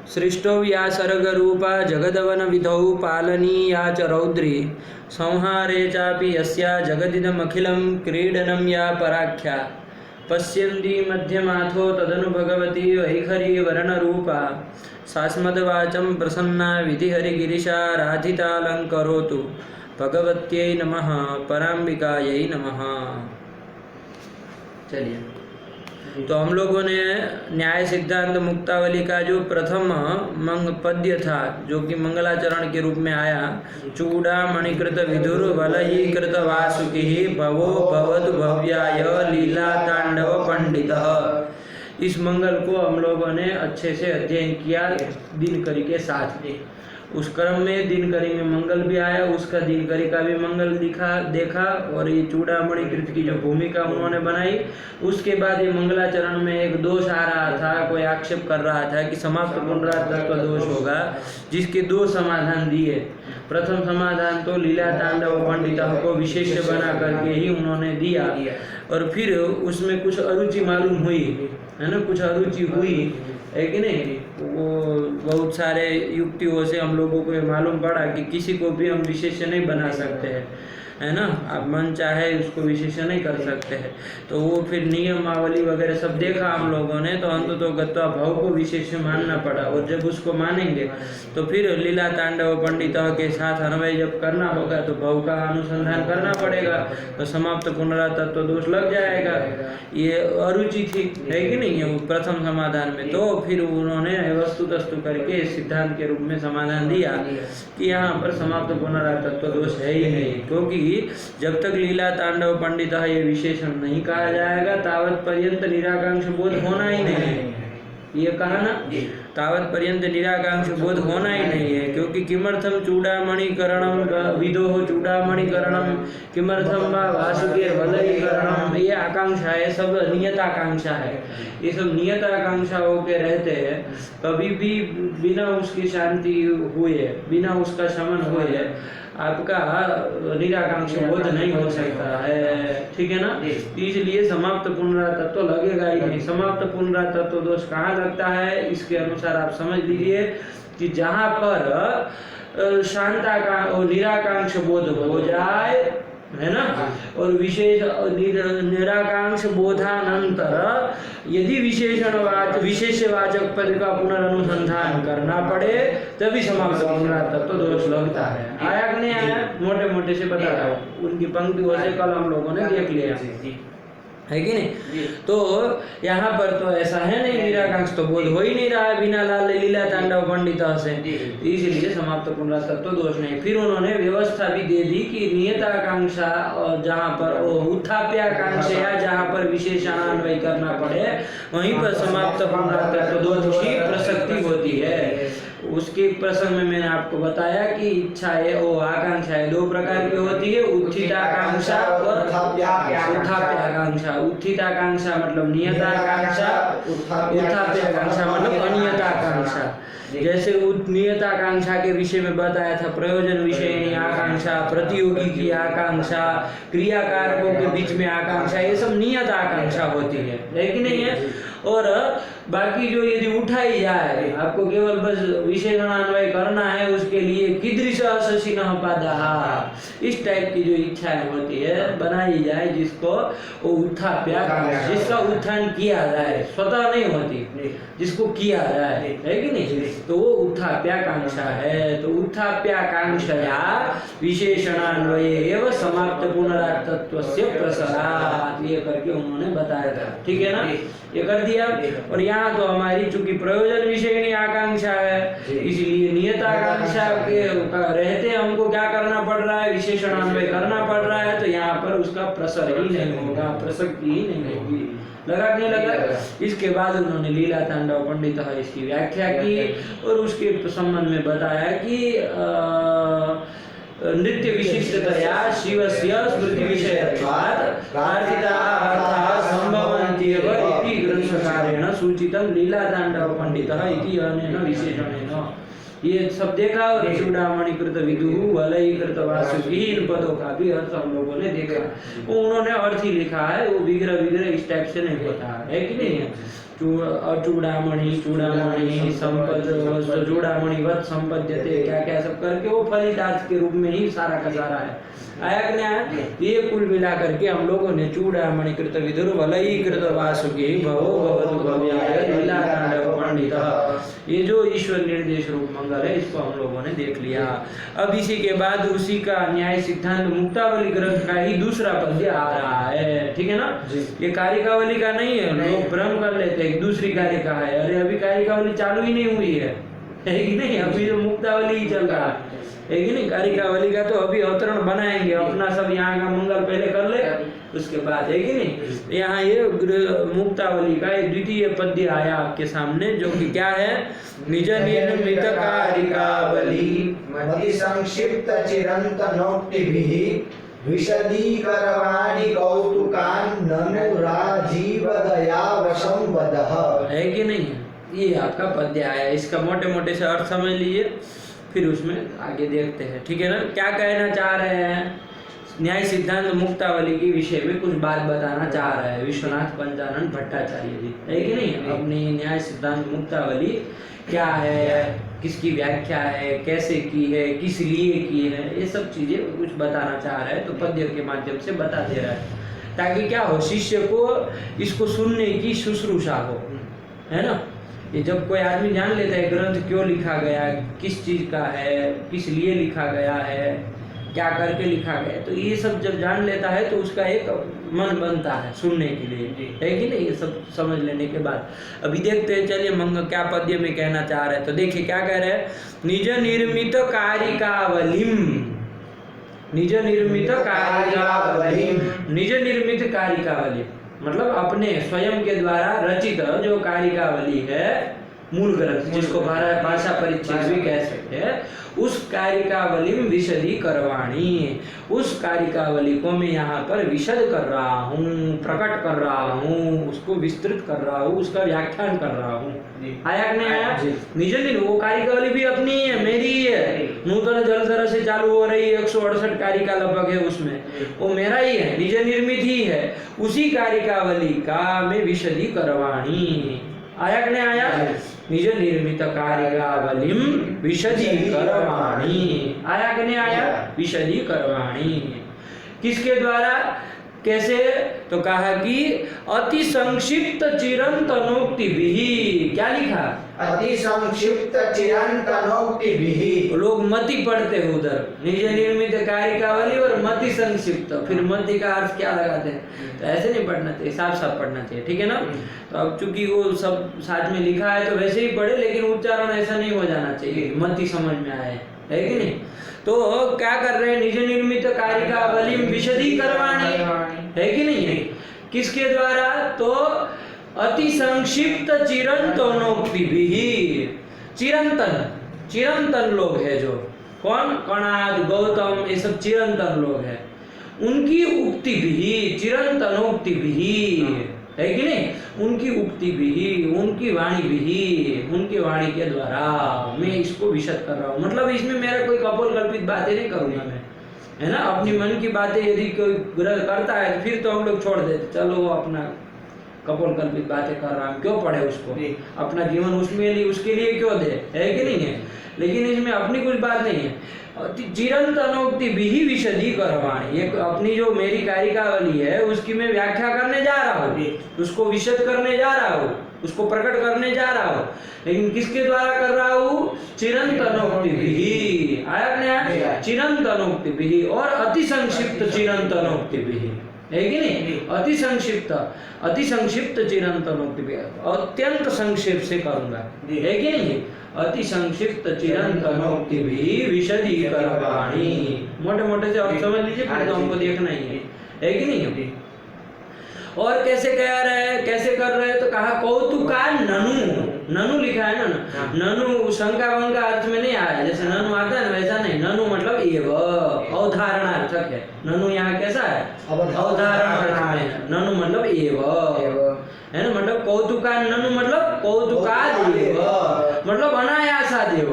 सृष्टौ या सर्गरूपा जगदवन विधौ पालनीया च रौद्री संहारे चापि यस्या जगदिदमखिलं क्रीडनं या पराख्या पश्यन्ती मध्यमाथो तदनु भगवती वैखरी वर्णरूपा सास्मद्वाचं प्रसन्ना विधिहरिगिरिशा राधितालङ्करोतु भगवत्यै नमः पराम्बिकायै नमः। चलिए, तो हम लोगों ने न्याय सिद्धांत मुक्तावली का जो प्रथम पद्य था जो कि मंगलाचरण के रूप में आया, चूड़ामणिकृत विधुर वलयीकृत वासुकी भवो भवतु भव्याय लीला तांडव पंडितः। इस मंगल को हम लोगों ने अच्छे से अध्ययन किया दिनकरी के साथ। उस क्रम में दिनकरी में मंगल भी आया, उसका दिनकरी का भी मंगल देखा और ये चूड़ामणिकृत की जो भूमिका उन्होंने बनाई। उसके बाद ये मंगलाचरण में एक दोष आ रहा था, कोई आक्षेप कर रहा था कि समाप्त पुनरातत्व दोष होगा, जिसके दो समाधान दिए। प्रथम समाधान तो लीला तांडव पंडित को विशेष बना करके ही उन्होंने दिया, और फिर उसमें कुछ अरुचि मालूम हुई, है ना, कुछ अरुचि हुई है कि नहीं। वो बहुत सारे युक्तियों से हम लोगों को ये मालूम पड़ा कि किसी को भी हम विशेष नहीं बना सकते हैं, है ना। आप मन चाहे उसको विशेष नहीं कर सकते हैं। तो वो फिर नियमावली वगैरह सब देखा हम लोगों ने, तो अंततः गत्वा भाव को विशेष मानना पड़ा। और जब उसको मानेंगे तो फिर लीला तांडव पंडित के साथ अन्वय जब करना होगा तो भाव का अनुसंधान करना पड़ेगा, तो समाप्त पुनरातत्व दोष लग जाएगा। ये अरुचि थी, है कि नहीं, वो प्रथम समाधान में। तो फिर उन्होंने वस्तुतस्तु करके सिद्धांत के रूप में समाधान दिया कि यहाँ पर समाप्त पुनरातत्व दोष है ही नहीं, क्योंकि जब तक लीला तांडव पंडित ये विशेषण नहीं कहा जाएगा तावत पर्यंत निराकांक्ष बोध होना ही नहीं है। ये कहा ना, तावत पर्यंत निराकांक्ष बोध होना ही नहीं है। क्योंकि किमर्थम चूड़ामणिकरणम विदोह चूड़ामणिकरणम किमर्थम वा वासुके वलयीकरणम, ये आकांक्षा है, सब नियताकांक्षा है। ये सब नियताकांक्षाओं के रहते हैं, कभी भी बिना उसकी शांति हुए, बिना उसका शमन हुए आपका निराकांक्ष बोध नहीं हो सकता है, ठीक है ना। इसलिए समाप्त पुनरातत्व लगेगा ही नहीं। समाप्त पुनरातत्व दोष कहाँ लगता है, इसके अनुसार आप समझ लीजिए कि जहाँ पर शांता का और निराकांक्ष बोध हो जाए, है ना, और विशेष निराकांक्ष बोधानंतर यदि विशेषवाचक पद का पुनर्नुसंधान करना पड़े तभी समाप्त पुनरातत्व दोष लगता है। आया कि नहीं आया, मोटे मोटे से बता रहा हूँ, उनकी पंक्तियों से कल हम लोगों ने देख लिया, है कि नहीं। तो यहाँ पर तो ऐसा है नहीं, निराकांक्ष तो बोध हो ही नहीं रहा है बिना लाल लीला तांडव पंडित से, इसलिए समाप्त पुनरातत्व दोष नहीं। फिर उन्होंने व्यवस्था भी दे दी कि नियताकांक्षा और जहाँ पर उत्थाप्याकांक्षा जहाँ पर विशेषणान्वय करना पड़े वहीं पर समाप्त पुनरातत्व दोष की प्रसक्ति होती है। उसके प्रसंग में मैंने आपको बताया कि इच्छाएं और आकांक्षाएं दो प्रकार की होती है, उत्थिताकांक्षा और उत्थाप्याकांक्षा। उत्थिताकांक्षा मतलब नियताकांक्षा, उत्थाप्याकांक्षा मतलब अनियताकांक्षा। जैसे नियताकांक्षा के विषय में बताया था, प्रयोजन विषयनी आकांक्षा, प्रतियोगी की आकांक्षा, क्रियाकारकों के बीच में आकांक्षा, ये सब नियत आकांक्षा होती है कि नहीं है। और बाकी जो यदि उठाई जाए, आपको केवल बस विशेषणान्वय करना है, उसके लिए कीदृश शशिनः पादः, इस टाइप की जो इच्छाएं होती है बनाई जाए, जिसको वो उत्थाप्याकांक्षा, जिसका उत्थान किया जाए, स्वतः नहीं होती, जिसको किया जाए, है कि नहीं, तो वो उत्थाप्याकांक्षा है। तो उत्थाप्याकांक्षया विशेषणान्वये एवं समाप्त पुनरातत्वस्य प्रसारात्, ये करके उन्होंने बताया था, ठीक है ना, ये कर दिया। और यहाँ तो हमारी चूंकि प्रयोजन विषयनी आकांक्षा है, इसलिए नियत आकांक्षा के रहते हमको क्या करना पड़ रहा है, विशेषणान्वय करना पड़ रहा है, तो यहाँ पर उसका प्रसर ही नहीं होगा, प्रसक्ति ही नहीं होगी। लगा कि नहीं लगा। इसके बाद उन्होंने लीला तांडव पंडित इसकी व्याख्या की और उसके संबंध में बताया कि नृत्य विशिष्टतया शिवस्य स्मृति विषयत्वात् प्रार्थिताः अर्थाः संभवन्त्येव इति ग्रंथकारेण सूचितं लीला तांडव पंडितः इति अनेन विशेषणेन। ये सब देखा और चूड़ामणिकृत विदुः वलयीकृत वासुकी, इन पदों का भी अर्थ हम लोगों ने देखा। वो उन्होंने अर्थ ही लिखा है, वो विग्रह इस टाइप से नहीं होता है कि नहीं है। अचूड़ामणि, चूड़ामणि, संपद, चूड़ामणि वत संपद्यते, क्या क्या सब करके वो फलितार्थ के रूप में ही सारा का सारा है। आया कि नहीं आया? ये कुल मिला करके हम लोगों ने चूड़ामणि कृत विदुर वलयी कृत वासुकी भवो भवतु भव्याय लीलातांडव पंडितः, ये जो ईश्वर निर्देश रूप मंगल है इसको हम लोगों ने देख लिया। अब इसी के बाद उसी का न्याय सिद्धांत मुक्तावली ग्रंथ का ही दूसरा पद्य आ रहा है, ठीक है ना? ये कारिकावली का नहीं है, लोग भ्रम कर लेते हैं दूसरी कारिका है। अरे अभी कारिकावली चालू ही नहीं हुई है कि नहीं? अभी तो मुक्तावली ही चल रहा है कि नहीं? कारिकावली का तो अभी अवतरण बनाएंगे, अपना सब यहाँ का मंगल पहले कर ले, उसके बाद है कि नहीं? यहाँ ये मुक्तावली का ये द्वितीय पद्य आया आपके सामने, जो कि क्या है? निज निर्मित कारिकावली मति संक्षिप्त चिरंतनोक्तिभिः विशदीकरवाणि कौतुकान् ननु राजीवदया वशं वदः, है कि नहीं? ये आपका पद्य आया, इसका मोटे मोटे से अर्थ समझ लीजिए, फिर उसमें आगे देखते हैं, ठीक है ना? क्या कहना चाह रहे हैं? न्याय सिद्धांत मुक्तावली के विषय में कुछ बात बताना चाह रहे हैं विश्वनाथ पंचानन भट्टाचार्य जी, है कि नहीं? अपनी न्याय सिद्धांत मुक्तावली क्या है, किसकी व्याख्या है, कैसे की है, किस लिए की है, ये सब चीजें कुछ बताना चाह रहे हैं, तो पद्य के माध्यम से बता दे रहा है, ताकि क्या हो, शिष्य को इसको सुनने की शुश्रूषा हो, है ना? ये जब कोई आदमी जान लेता है ग्रंथ क्यों लिखा गया, किस चीज का है, किस लिए लिखा गया है, क्या करके लिखा गया, तो ये सब जब जान लेता है तो उसका एक मन बनता है सुनने के लिए, है कि नहीं? ये सब समझ लेने के बाद अभी देखते हैं, चलिए मंग क्या पद्य में कहना चाह रहे हैं, तो देखिए क्या कह रहे हैं? निज निर्मित कारिकावलिम, निज निर्मित कारिकावलिम, निज निर्मित कारिकावली मतलब अपने स्वयं के द्वारा रचित जो कारिकावली है, मूल ग्रंथ जिसको भाषा परिच्छेद भी कह सकते हैं, उस कारिकावली में विशदी करवाणी, उस कारिकावली को मैं यहाँ पर विशद कर रहा हूँ, प्रकट कर रहा हूँ, उसको विस्तृत कर रहा हूँ, उसका व्याख्यान कर रहा हूँ। आया कि नहीं आया? निज दिन वो कारिकावली भी अपनी ही है, मेरी ही है, नूतन जलधर से चालू हो रही 168 कारिका लगभग है, उसमें वो मेरा ही है, निज निर्मित ही है, उसी कारिकावली का मैं विशदी करवाणी। आया कि नहीं आया? निज निर्मित कारिकावलिम विशदी करवाणी, आया कि नहीं आया? विशदी करवाणी किसके द्वारा, कैसे? तो कहा कि अति संक्षिप्त चिरंतनोक्तिभिः, क्या लिखा? अति संक्षिप्त चिरंतनोक्तिभिः। लोग मति पढ़ते हैं उधर, निज निर्मित कारिकावली और मति संक्षिप्त, फिर मति का अर्थ क्या लगाते हैं? तो ऐसे नहीं पढ़ना चाहिए, साफ साफ पढ़ना चाहिए, ठीक है ना? तो अब चूंकि वो सब साथ में लिखा है तो वैसे ही पढ़े, लेकिन उच्चारण ऐसा नहीं हो जाना चाहिए, मति समझ में आए, है कि नहीं? तो क्या कर रहे हैं? निज निर्मित कारिकावली विशदी करवाणी, है कि नहीं? किसके द्वारा? तो अति संक्षिप्त चिरंतनोक्तिभिः, चिरंतन, चिरंतन लोग है जो, कौन? कणाद, गौतम, ये सब चिरंतन लोग हैं, उनकी उक्ति भी, चिरंतनोक्तिभिः, है कि नहीं? उनकी उक्ति भी, उनकी वाणी भी, उनकी वाणी के द्वारा मैं इसको विशद कर रहा हूँ। मतलब इसमें मेरा कोई कपोल कल्पित बातें नहीं करूंगा मैं, है ना? अपनी मन की बातें यदि कोई करता है तो फिर तो हम लोग छोड़ देते, चलो वो अपना कपोल कल्पित बातें कर रहा है, क्यों पढ़े उसको, अपना जीवन उसमें उसके लिए क्यों दे, है कि नहीं है? लेकिन इसमें अपनी कुछ बात नहीं है। चिरंतनोक्तिभिः विशदी करवाणी, ये अपनी जो मेरी कारिकावली है उसकी मैं व्याख्या करने जा रहा हूँ, उसको विशद करने जा रहा हूँ, उसको प्रकट करने जा रहा हूँ, लेकिन किसके द्वारा कर रहा हूँ? चिरंतनोक्तिभिः। आया क्या? चिरंतनोक्तिभिः और अति संक्षिप्त चिरंतनोक्तिभिः, है कि नहीं? अति संक्षिप्त चिरंतनोक्तिभिः, अत्यंत संक्षेप से करूंगा, है कि नहीं? अति संक्षिप्त चिरंतनोक्तिभिः विशदी करवाणी, मोटे मोटे से अर्थ समझ लीजिए, फिर तो हमको देखना ही है कि नहीं? और कैसे कह रहे हैं, कैसे कर रहे हैं? तो कहा कौतुकान् ननु, ननु लिखा है ना, ननु शंका वंका अर्थ में नहीं आया, जैसे ननु आता है ना वैसा नहीं, ननु मतलब एव, अवधारणार्थक है, ननु यहाँ कैसा है? अवधारणार्थक में, ननु मतलब एव, है ना? मतलब कौतुकान् ननु मतलब कौतुकादेव, मतलब अनायासादेव,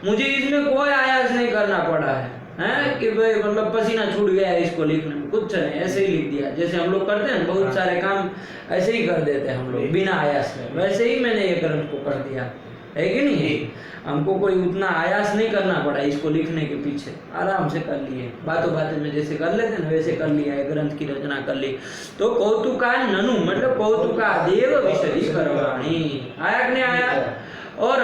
मुझे इसमें कोई आयास नहीं करना पड़ा हैं कि भाई मतलब पसीना छूट गया है इसको लिखने में, कुछ नहीं, ऐसे ही लिख दिया। जैसे हम लोग करते हैं बहुत सारे काम ऐसे ही कर देते हैं हम लोग बिना आयास में, वैसे ही मैंने ये ग्रंथ को कर दिया है कि नहीं। हमको कोई उतना आयास नहीं करना पड़ा इसको लिखने के पीछे, आराम से कर लिए, बातों बातें में जैसे कर लेते हैं वैसे कर लिया है, ग्रंथ की रचना कर ली। तो कौतुका ननु मतलब कौतुका देव विशदी करवाणी, आया कि नहीं आया। और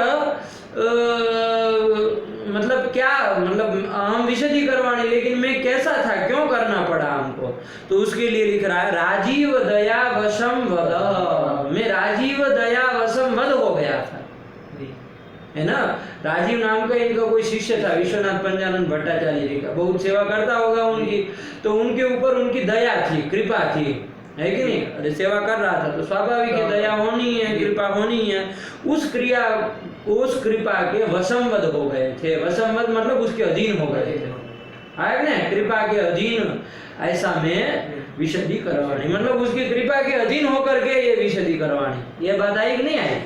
मतलब क्या मतलब हम विशदी करवाणी, लेकिन मैं कैसा था, क्यों करना पड़ा हमको, तो उसके लिए लिख रहा है राजीव दया वशम वद, मैं राजीव दया वशम वद हो गया था, है ना। राजीव नाम का इनका कोई शिष्य था विश्वनाथ पंजानंद भट्टाचार्य जी का, बहुत सेवा करता होगा उनकी, तो उनके ऊपर उनकी दया थी, कृपा थी, है कि नहीं। अरे सेवा कर रहा था तो स्वाभाविक है दया होनी है, कृपा होनी है। उस कृपा के वशमवद हो गए थे, वशमवद मतलब उसके अधीन हो गए थे, है ना, कृपा के अधीन। ऐसा में विशदी करवाणी मतलब उसकी कृपा के अधीन होकर के ये विशदी करवाणी, ये बात आई कि नहीं आई।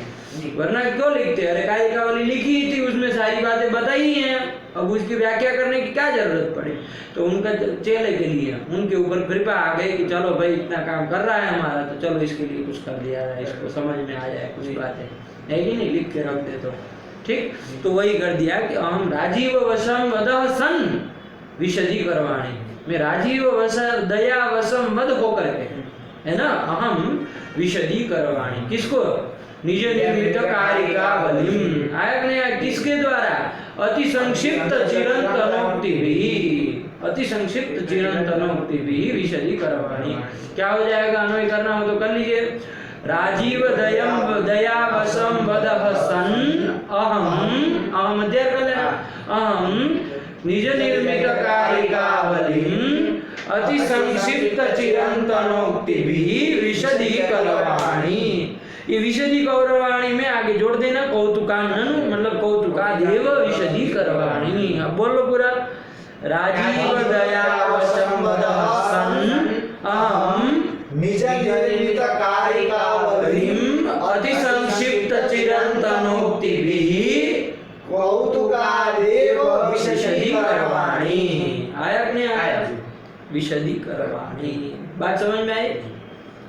वरना क्यों लिखते, अरे कारिकावली लिखी थी उसमें सारी बातें बताई हैं, अब उसकी व्याख्या करने की क्या जरूरत पड़ी। तो उनका चेले के लिए उनके ऊपर कृपा आ गई कि चलो भाई इतना काम कर रहा है हमारा, तो चलो इसके लिए कुछ कर दिया जाए, इसको समझ में आ जाए कुछ बातें, है कि नहीं, लिख के रख दे तो ठीक। तो वही कर दिया कि हम राजीव वशम वदह सन विशदी करवाणी, मैं राजीव वश दया वशम वद होकर के, है ना, अहम विशदी करवाणी, किसको, निज निर्मित कारिकावलिम, आया कि नहीं, किसके द्वारा, अति संक्षिप्त चिरंतनोक्ति भी, अति संक्षिप्त चिरंतनोक्ति भी विशदी करवाणी। क्या हो जाएगा, अन्वय करना हो तो कर लीजिए। राजीव दयम दया वशम वदह सन अहम अध्यय कर लेना, अहम निज निर्मित कारिकावलिम अति संक्षिप्त चिरंतनोक्ति भी विशदी करवाणी। ये विशदी करवाणी में आगे जोड़ देना कौतुका ननु मतलब कौतुका देव विशदी करवाणी। अब बोलो पूरा, राजीव दया वशम वदह सन अहम निज निर्मित कारिकावलिम अति संक्षिप्त चिरंतनोक्ति कौतुकादेव विशदी करवाणी। आया कि नहीं आया, विशदी करवाणी, बात समझ में आई।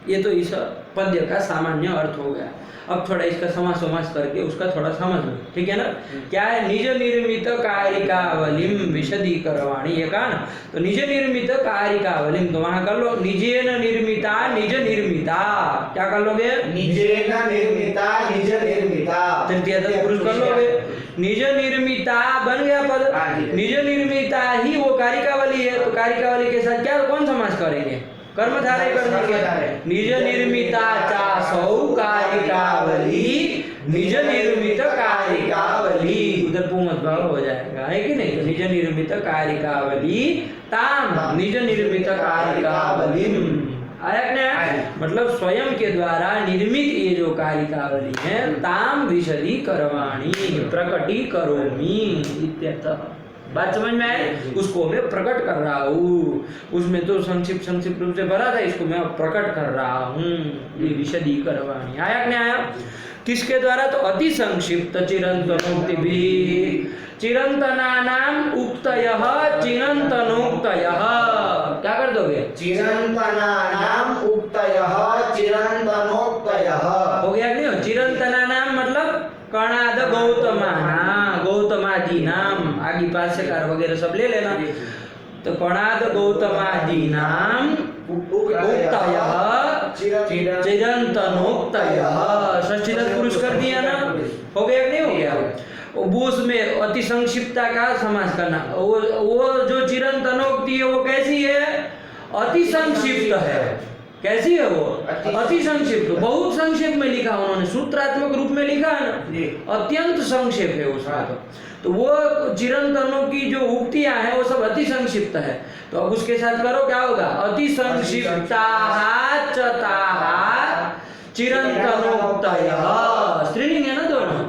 ये तो इस पद्य का सामान्य अर्थ हो गया। अब थोड़ा इसका समास करके उसका थोड़ा समझ लो, ठीक है ना। क्या है, निज निर्मित कारिकावलिम विशदी करवाणी, ये कहा ना, तो निज निर्मित कारिकावलिम, तो वहां कर लो निजेन निर्मिता निज निर्मिता, क्या कर लोगे, निजेन निर्मिता निज निर्मिता, तृतीय पुरुष कर लोगे, निज निर्मिता बन गया पद, निज निर्मिता ही वो कारिकावली है, तो कारिकावली के साथ क्या कौन समास करेंगे, कर्मधारय कर देंगे, निज निर्मिता चासौ कारिकावली निज निर्मित कारिकावली, उधर पुमत भाव हो जाएगा, है कि नहीं। तो निज निर्मित कारिकावली ताम निज निर्मित कारिकावलिम, आया कि नहीं, मतलब स्वयं के द्वारा निर्मित ये जो कारिकावली है, ताम विशदी करवाणी प्रकटी करोमि इत्यर्थः। बात समझ में आए, उसको मैं प्रकट कर रहा हूँ, उसमें तो संक्षिप्त रूप से भरा था, इसको मैं प्रकट कर रहा हूँ, ये विशदी करवाणी। आया कि नहीं आया, किसके द्वारा, तो अति संक्षिप्त चिरंतनोक्ति भी, चिरंतनानाम उक्तयः चिरंतनोक्तयः, क्या कर दोगे, चिरंतनानाम उक्तयः चिरंतनोक्तयः, हो गया कि नहीं। चिरंतनानाम मतलब कणाद गौतमाना, गौतमादि नाम, आगे भाष्यकार वगैरह सब ले लेना, तो कणाद गौतमादि नाम उक्तयः चिरंतनोक्तयः, षष्ठी तत्पुरुष कर दिया ना, हो गया कि नहीं हो गया। वो में अति संक्षिप्तता का समास करना, वो जो चिरंतनोक्ति है वो कैसी है, अति संक्षिप्त है। कैसी है वो, अति संक्षिप्त, बहुत संक्षेप में लिखा उन्होंने, सूत्रात्मक रूप में लिखा है ना, अत्यंत संक्षेप है उसका। तो वो चिरंतनों की जो उक्तियां हैं वो सब अति संक्षिप्त है। तो अब उसके साथ करो, क्या होगा, अति संक्षिप्ताः चताः चिरंतनोक्तयः, स्त्रीलिंग है ना दोनों,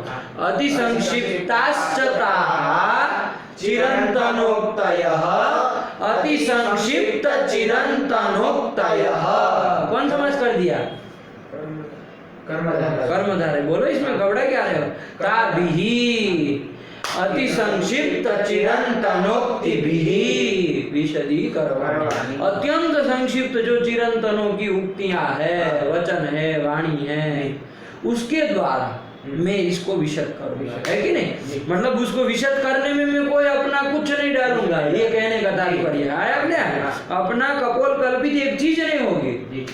अति संक्षिप्ताश्चताः चिरंतनोक्तयः अति संक्षिप्त चिरंतनोक्तयः, कौन समास कर दिया, कर्मधारय। बोलो इसमें गबड़ा क्या रहे हो, ताभिः अति संक्षिप्त चिरंतनोक्तिभिः विशदीकरवाणि। अत्यंत संक्षिप्त जो चिरंतनों की उक्तियां है, वचन है, वाणी है, उसके द्वारा मैं इसको विशद करूंगा, है कि नहीं? मतलब उसको विशद करने में मैं कोई अपना कुछ नहीं डालूंगा, ये कहने का तात्पर्य आया कि नहीं? अपना कपोल कल्पित एक चीज नहीं होगी,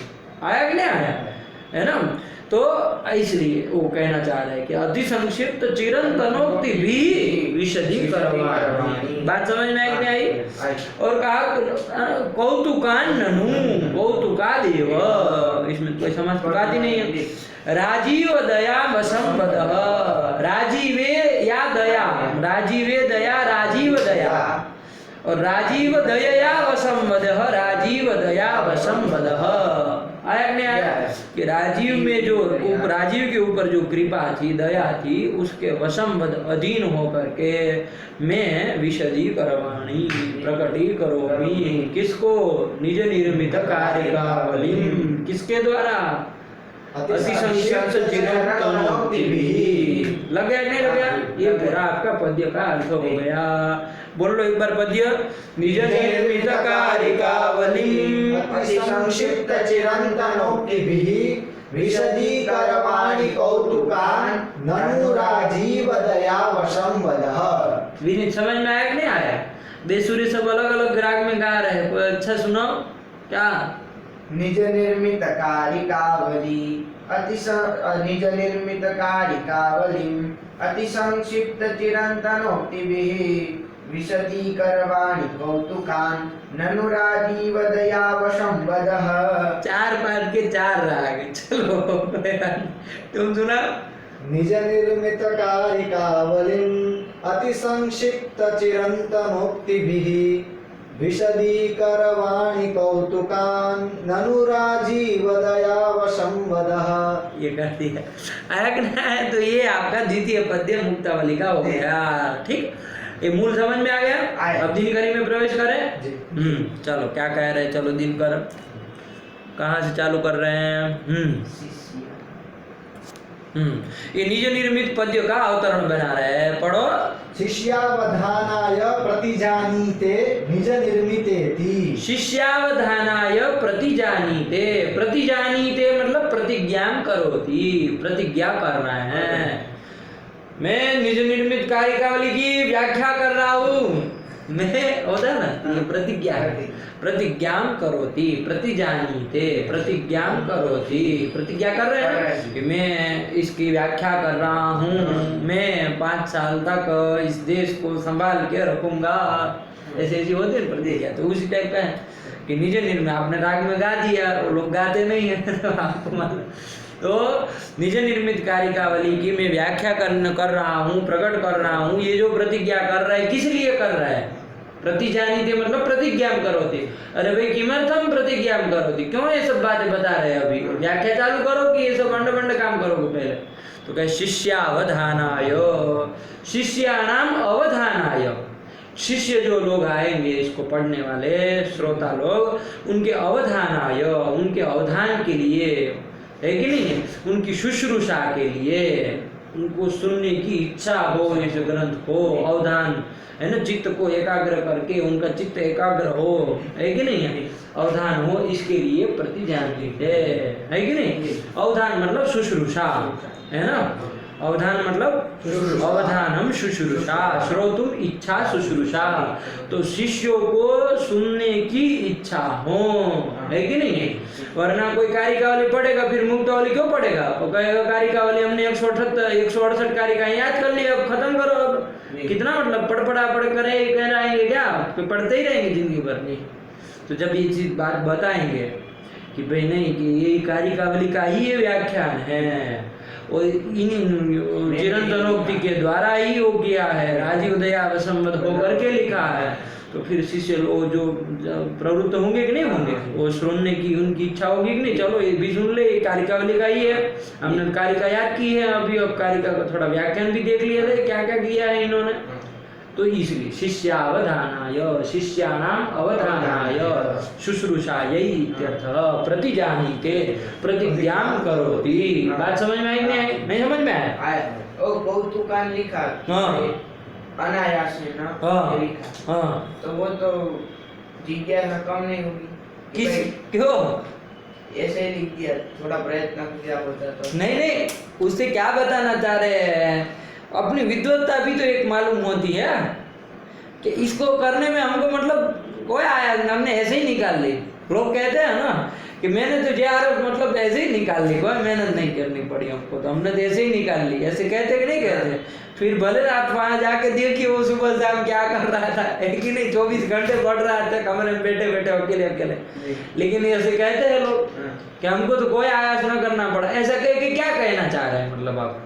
आया कि नहीं आया, है ना? तो इसलिए वो कहना चाह रहे हैं कि अति संक्षिप्त चिरंतनोक्ति भी विशदीकरवाणि। बात समझ में आई कि नहीं आई? और कहा कौतुकान ननु कौतुकादेव, इसमें कोई समास नहीं है। राजीव दया वसंपदः, राजीवे या दया, राजीवे दया, राजीव दया, और राजीव दया वसंवदः, राजीव दया वसंवदः। आया नहीं आया कि राजीव में जो राजीव के ऊपर जो कृपा थी, दया थी, उसके वसंवद अधीन होकर के मैं विशदीकरवाणि प्रकटी करोमि। किसको? निज निर्मित कारिकावलिम, किसके द्वारा? अति संक्षिप्त चिरंतनोक्तिभिः। लग गया नहीं लग गया? ये पूरा आपका पद्य का अर्थ हो गया। बोल लो एक बार पद्य। निज निर्मित कारिकावलिम अति संक्षिप्त चिरंतनोक्तिभिः विशदीकरवाणि कौतुकान् ननु राजीव दया वसंवदः। विनीत समझ में आया कि नहीं आया? बेसुरी सब अलग अलग राग में गा रहे हैं, कोई अच्छा सुनो क्या? निज निर्मित कारिकावली निज निर्मित कारिकावलिम अति संक्षिप्त चिरंतनोक्तिभिः विशदीकरवाणि कौतुकान् ननु राजीव दया वसंवदः। 4 पाठ के 4 राग। चलो तुम सुना। निज निर्मित कारिकावलिम अति संक्षिप्त चिरंतनोक्तिभिः विशदीकरवाणि कौतुकान् ननु राजीव दया वसंवदः। ये कर दिया। आया कि नहीं आया? तो ये आपका द्वितीय पद्य मुक्तावली का हो गया। ठीक, ये मूल समझ में आ गया? अब दिनकरी में प्रवेश करें। चलो क्या कह रहे हैं? चलो दिनकर कहाँ से चालू कर रहे हैं? ये निज निर्मित पद्य का अवतरण बना रहे हैं। पढ़ो। शिष्यावधानाय प्रतिजानीते निज निर्मितेति। शिष्यावधानाय प्रतिजानीते, प्रतिजानीते मतलब प्रतिज्ञा करोति, प्रतिज्ञा करना है। मैं निज निर्मित कारिकावली की व्याख्या कर रहा हूँ, मैं होता है ना, ये प्रतिज्ञा है। प्रतिज्ञा करोति, प्रतिजानीते, प्रतिज्ञा करोति, प्रतिज्ञा कर रहे हैं कि मैं इसकी व्याख्या कर रहा हूँ, मैं 5 साल तक इस देश को संभाल के रखूंगा। ऐसे ऐसी होती है प्रतिज्ञा। तो उसी टाइप का है कि निज निर्मित, आपने राग में गा दिया, वो लोग गाते नहीं है तो आपको मालूम। तो निज निर्मित कारिकावली की मैं व्याख्या कर रहा हूँ, प्रकट कर रहा हूँ। ये जो प्रतिज्ञा कर रहा है, किस लिए कर रहा है? प्रतिजानीते मतलब प्रतिज्ञा करोति। अरे भाई किमर्थम प्रतिज्ञा करोति? क्यों ये सब बातें बता रहे हैं? अभी व्याख्या चालू करो कि ये सब अंड काम करोगे पहले? तो कहे शिष्यावधानाय, शिष्याणाम अवधानाय, शिष्य जो लोग आएंगे इसको पढ़ने वाले श्रोता लोग, उनके अवधानाय, उनके अवधान के लिए, है कि नहीं, उनकी शुश्रूषा के लिए, उनको सुनने की इच्छा हो इस ग्रंथ को, अवधान है ना, चित्त को एकाग्र करके उनका चित्त एकाग्र हो, है कि नहीं, अवधान हो, इसके लिए प्रतिजानीते, है कि नहीं। अवधान मतलब शुश्रूषा, है ना। अवधान मतलब अवधानम शुश्रूषा, श्रोतुम इच्छा शुश्रूषा। तो शिष्यों को सुनने की इच्छा हो, है कि नहीं। वरना कोई कारिकावली पढ़ेगा फिर मुक्तावली क्यों पढ़ेगा? वो कहेगा कारिकावली हमने 168 कारिकाएं याद कर ली, अब खत्म करो। अब कितना मतलब पढ़ करे कह रहेंगे क्या? तो पढ़ते ही रहेंगे जिंदगी भर? नहीं। तो जब ये चीज बात बताएंगे कि भाई नहीं, कि ये कारिकावली का ही ये व्याख्यान है और इन चिरंतनोक्ति के द्वारा ही वो किया है, राजीव दया वसंवद होकर के लिखा है, तो फिर शिष्य लोग जो प्रवृत्त होंगे कि नहीं होंगे, वो सुनने की उनकी इच्छा होगी कि नहीं। चलो ये भी सुन ले, ये कारिकावली का ही है, हमने कारिका याद की है अभी, अब कारिका का थोड़ा व्याख्यान भी देख लिया था क्या क्या किया है इन्होंने। तो इसलिए शिष्यावधानाय, शिष्याणाम अवधानाय शुश्रूषायै इत्यर्थः प्रतिजानीते प्रतिज्ञा करोति। बात समझ में आई नहीं? नहीं समझ में आया? ओ कौतुकान लिखा। हाँ, अनायास है ना हाँ। लिखा, हाँ, तो वो तो जिज्ञासा कम नहीं होगी कि किस भाई क्यों? ऐसे ही लिख दिया, थोड़ा प्रयत्न किया होता तो। नहीं नहीं, उससे क्या बताना चाह रहे हैं, अपनी विद्वत्ता भी तो एक मालूम होती है कि इसको करने में हमको मतलब कोई आया, हमने ऐसे ही निकाल ली। लोग कहते हैं ना कि मैंने तो JRF मतलब ऐसे ही निकाल ली, कोई मेहनत नहीं करनी पड़ी हमको, तो हमने तो ऐसे ही निकाल ली। ऐसे कहते कि नहीं कहते? फिर भले आप वहाँ जाके देखिए वो सुबह शाम क्या कर रहा था, है कि नहीं, 24 घंटे पढ़ रहा था कमरे में बैठे बैठे अकेले अकेले। लेकिन ऐसे कहते हैं लोग कि हमको तो कोई आयास न करना पड़ा। ऐसा कह के क्या कहना चाह रहे हैं मतलब आप?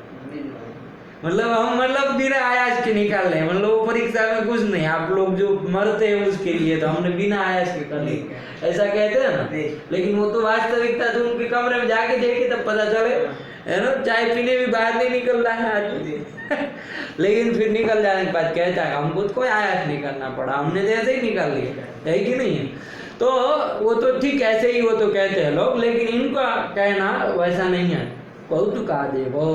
मतलब हम मतलब बिना आयास के निकाल रहे हैं, मतलब वो परीक्षा में कुछ नहीं, आप लोग जो मरते हैं उसके लिए, तो हमने बिना आयास के कर ली, ऐसा कहते हैं ना। लेकिन वो तो वास्तविकता, तो उनके कमरे में जाके देखे तब पता चले, है ना। चाय पीने भी बाहर नहीं निकल रहा है आदमी लेकिन फिर निकल जाने के बाद कहता है हमको तो कोई आयास नहीं करना पड़ा, हमने तो ऐसे ही निकाल लिया, है कि नहीं। तो वो तो ठीक ऐसे ही वो तो कहते हैं लोग, लेकिन इनका कहना वैसा नहीं है। कौतुक आदि वो,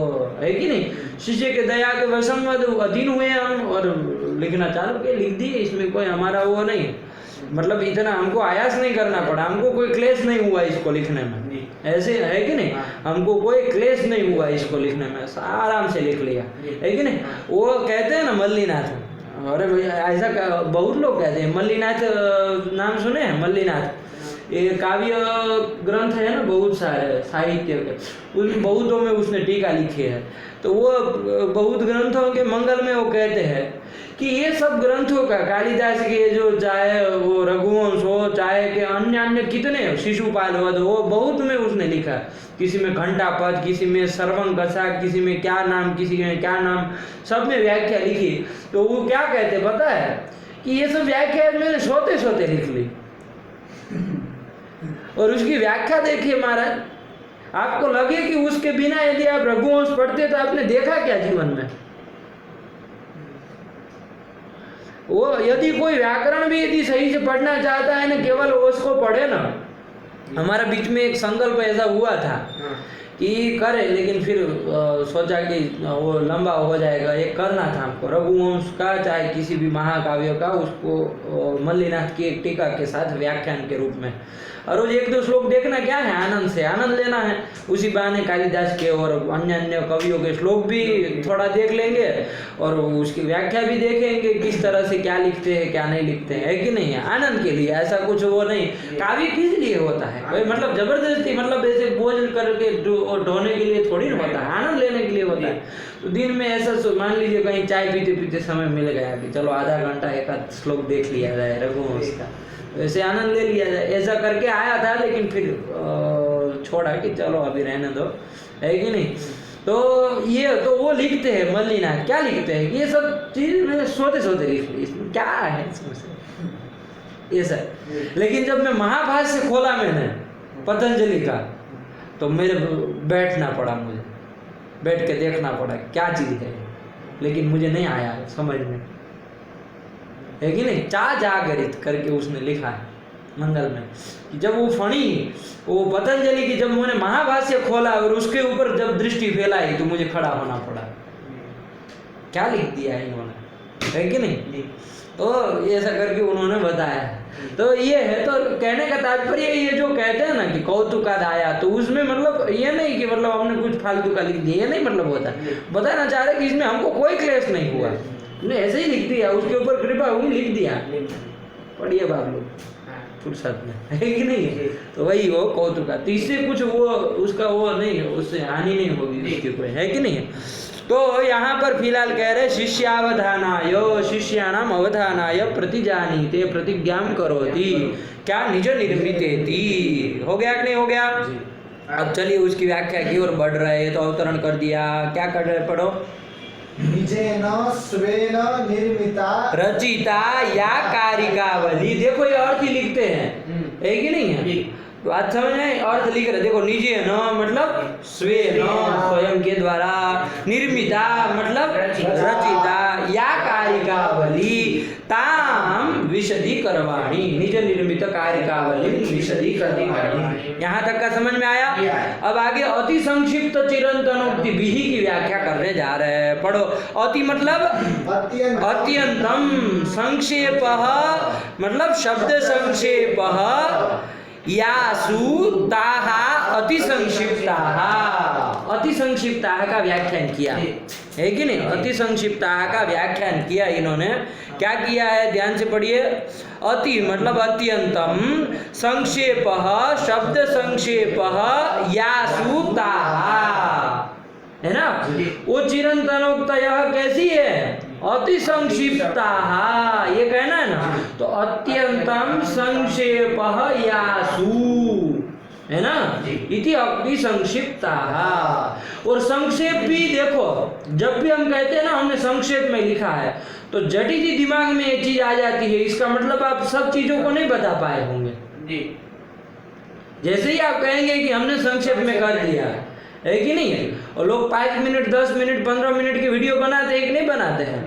है कि नहीं। शिष्य के दया के वशंवद अधीन हुए हम और लिखना चालू किए, लिख दिए। इसमें कोई हमारा वो नहीं, मतलब इतना हमको आयास नहीं करना पड़ा, हमको कोई क्लेश नहीं हुआ इसको लिखने में, ऐसे है कि नहीं। हमको कोई क्लेश नहीं हुआ इसको लिखने में, आराम से लिख लिया, है कि नहीं। वो कहते हैं ना मल्लीनाथ, अरे भैया ऐसा बहुत लोग कहते हैं, मल्लीनाथ नाम सुने हैं? मल्लीनाथ ये काव्य ग्रंथ है ना, बहुत सारे साहित्य के, उसमें बहुतों में उसने टीका लिखी है। तो वो बहुत ग्रंथों के मंगल में वो कहते हैं कि ये सब ग्रंथों का, कालिदास के जो चाहे वो रघुवंश हो, चाहे के अन्य अन्य कितने शिशुपाल वध हो, बहुत में उसने लिखा। किसी में घंटापद, किसी में सर्वंकसा, किसी में क्या नाम, किसी में क्या नाम, सब में व्याख्या लिखी। तो वो क्या कहते पता है कि ये सब व्याख्या मैंने सोते सोते लिख ली और उसकी व्याख्या देखिए महाराज, आपको लगे कि उसके बिना यदि आप रघुवंश पढ़ते तो आपने देखा क्या जीवन में। वो यदि कोई व्याकरण भी यदि सही से पढ़ना चाहता है ना, केवल उसको पढ़े ना। हमारा बीच में एक संकल्प ऐसा हुआ था कि करे, लेकिन फिर सोचा कि वो लंबा हो जाएगा, ये करना था हमको रघुवंश का, चाहे किसी भी महाकाव्य का, उसको मल्लीनाथ की एक टीका के साथ व्याख्यान के रूप में, और रोज एक दो श्लोक देखना क्या है, आनंद से आनंद लेना है। उसी बहाने कालिदास के और अन्य अन्य कवियों के श्लोक भी थोड़ा देख लेंगे और उसकी व्याख्या भी देखेंगे, किस तरह से क्या लिखते हैं क्या नहीं लिखते हैं, है कि नहीं। आनंद के लिए, ऐसा कुछ वो नहीं। काव्य किस लिए होता है भाई, मतलब जबरदस्ती, मतलब ऐसे बोझ करके ढोने के लिए थोड़ी ना होता है, आनंद लेने के लिए होता है। तो दिन में ऐसा मान लीजिए कहीं चाय पीते पीते समय मिल गया कि चलो आधा घंटा एक आध श्लोक देख लिया जाए रघुवंश का, वैसे आनंद ले लिया जाए, ऐसा करके आया था। लेकिन फिर छोड़ा कि चलो अभी रहने दो, है कि नहीं। तो ये तो वो लिखते हैं मल्लीनाथ, क्या लिखते हैं कि ये सब चीज मैंने सोते सोते लिख ली, इसमें क्या है इसमें से ये सब। लेकिन जब मैं महाभाष्य खोला मैंने पतंजलि का, तो मेरे बैठना पड़ा, मुझे बैठ के देखना पड़ा क्या चीज है, लेकिन मुझे नहीं आया समझ में, है कि नहीं। चा जागरित करके उसने लिखा है मंगल में कि जब वो फणी, वो पतंजलि की, जब मैंने महाभाष्य खोला और उसके ऊपर जब दृष्टि फैलाई तो मुझे खड़ा होना पड़ा, क्या लिख दिया है इन्होंने, है कि नहीं। तो ऐसा करके उन्होंने बताया। तो ये है, तो कहने का तात्पर्य ये जो कहते हैं ना कि कौतुकाद आया, तो उसमें मतलब ये नहीं कि मतलब हमने कुछ फालतू का लिख दिया, ये नहीं मतलब होता। बताना चाह रहे कि इसमें हमको कोई क्लेश नहीं हुआ, हमने ऐसे ही लिख दिया, उसके ऊपर कृपा हुई, लिख दिया। पढ़िए बाप लोग फुर्सत में, है कि नहीं। तो वही वो कौतुका, तो इससे कुछ वो उसका वो नहीं, उससे हानि नहीं होगी उसकी कोई, है कि नहीं। तो यहाँ पर फिलहाल कह रहे शिष्यावधानाय, शिष्याणाम अवधानाय प्रतिजानीते प्रतिज्ञां करोति, क्या निज निर्मितेति। हो गया कि नहीं हो गया। अब चलिए उसकी व्याख्या की ओर बढ़ रहे, तो अवतरण कर दिया, क्या कर रहे, पढ़ो। निजेन स्वेन निर्मिता रचिता या कारिकावली, देखो ये अर्थ ही लिखते हैं, है कि नहीं है। बात समझ में, अर्थ लिख रहे, देखो निजे न मतलब स्वेन, स्वयं के द्वारा, निर्मिता मतलब रचिता, या कारिकावली ताम विशदी करवाणी, निज निर्मित कारिकावली विशदी करवाणी। यहाँ तक का समझ में आया। अब अब आगे अति संक्षिप्त चिरंतनोक्ति विहि की व्याख्या करने जा रहे हैं। पढ़ो। अति मतलब अत्यंतम, संक्षेपः मतलब शब्द संक्षेपः, यासु ताः अति संक्षिप्ताः। अति संक्षिप्ताः का व्याख्यान किया है कि नहीं? अति संक्षिप्ताः का व्याख्यान किया इन्होंने। क्या किया है? ध्यान से पढ़िए। अति मतलब अत्यंतम, संक्षेपः शब्द संक्षेपः, यासु ताः, है ना? वो चिरंतनोक्तयः कैसी है? अति संक्षिप्ताः, ये कहना है ना। तो अत्यंतम संक्षेपः यासु, है ना, इति अति संक्षिप्ताः। और संक्षेप भी देखो, जब भी हम कहते हैं ना हमने संक्षेप में लिखा है, तो जटी जी दिमाग में ये चीज आ जाती है। इसका मतलब आप सब चीजों को नहीं बता पाए होंगे जी। जैसे ही आप कहेंगे कि हमने संक्षेप में कर दिया है कि नहीं है। और लोग 5 मिनट 10 मिनट 15 मिनट की वीडियो बनाते हैं कि नहीं बनाते हैं?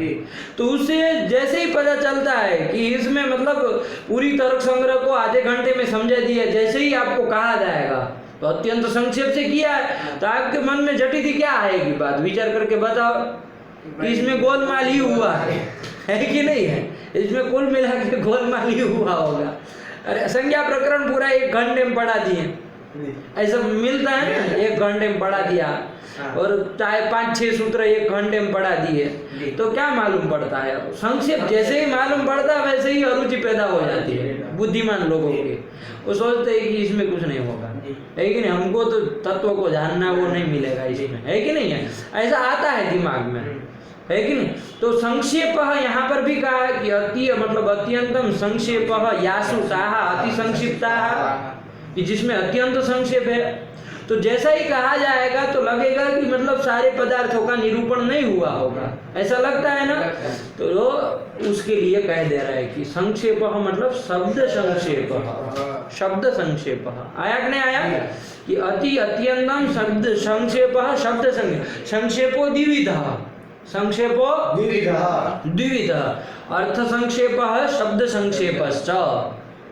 तो उससे जैसे ही पता चलता है कि इसमें मतलब पूरी तर्क संग्रह को आधे घंटे में समझा दिया, जैसे ही आपको कहा जाएगा तो अत्यंत संक्षेप से किया है, तो आपके मन में जटिल क्या आएगी? बात विचार करके बताओ कि इसमें गोलमाल ही हुआ है कि नहीं है? इसमें कुल मिला के गोलमाल ही हुआ होगा। अरे संज्ञा प्रकरण पूरा 1 घंटे में पढ़ा दिए, ऐसा मिलता है ना? 1 घंटे में पढ़ा दिया, और चाहे 5-6 सूत्र 1 घंटे में पढ़ा दिए, तो क्या मालूम पड़ता है? संक्षेप जैसे ही मालूम पड़ता है वैसे ही अरुचि पैदा हो जाती है बुद्धिमान लोगों की। वो सोचते हैं कि इसमें कुछ नहीं होगा, है कि नहीं? हमको तो तत्व को जानना वो नहीं मिलेगा इसमें, है कि नहीं है? ऐसा आता है दिमाग में, है कि नहीं? तो संक्षेप यहाँ पर भी कहा है कि अति मतलब अत्यंतम संक्षेप यासु ताः अति संक्षिप्ताः, कि जिसमें अत्यंत संक्षेप है। तो जैसा ही कहा जाएगा तो लगेगा कि मतलब सारे पदार्थों का निरूपण नहीं हुआ होगा, ऐसा लगता है ना? तो उसके लिए कह दे रहा है कि संक्षेप मतलब शब्द संक्षेप, शब्द संक्षेप। आया कि नहीं आया? कि अति अत्यंतम शब्द संक्षेप, शब्द संक्षेपो द्विविधः, संक्षेपो द्विविधः, अर्थ संक्षेप शब्द संक्षेपश्च,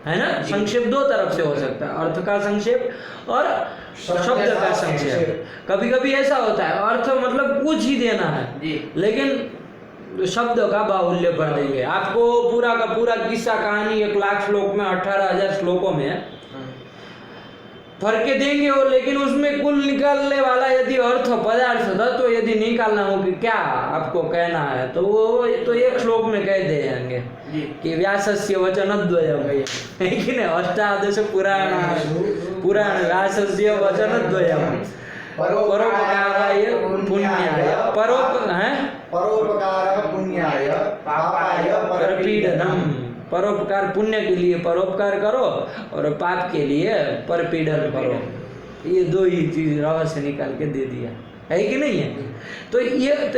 है ना? संक्षेप 2 तरफ से हो सकता है, अर्थ का संक्षेप और शब्द का संक्षेप। कभी कभी ऐसा होता है अर्थ मतलब कुछ ही देना है, लेकिन शब्द का बाहुल्य भर देंगे। आपको पूरा का पूरा किस्सा कहानी 1 लाख श्लोक में 18,000 श्लोकों में भर के देंगे, और लेकिन उसमें कुल निकालने वाला यदि अर्थ पदार्थ था, तो यदि निकालना हो कि क्या आपको कहना है, तो वो तो 1 श्लोक में कह देंगे कि व्यासस्य वचनद्वयम्, है कि नहीं? 18 पुराण व्यासस्य वचनद्वयम् परोपकाराय पुण्याय परोपकार पुण्याय पापाय परपीडनम। परोपकार पुण्य के लिए परोपकार करो और पाप के लिए परपीड़न करो। ये 2 ही चीज रहस्य निकाल के दे दिया, है कि नहीं है? तो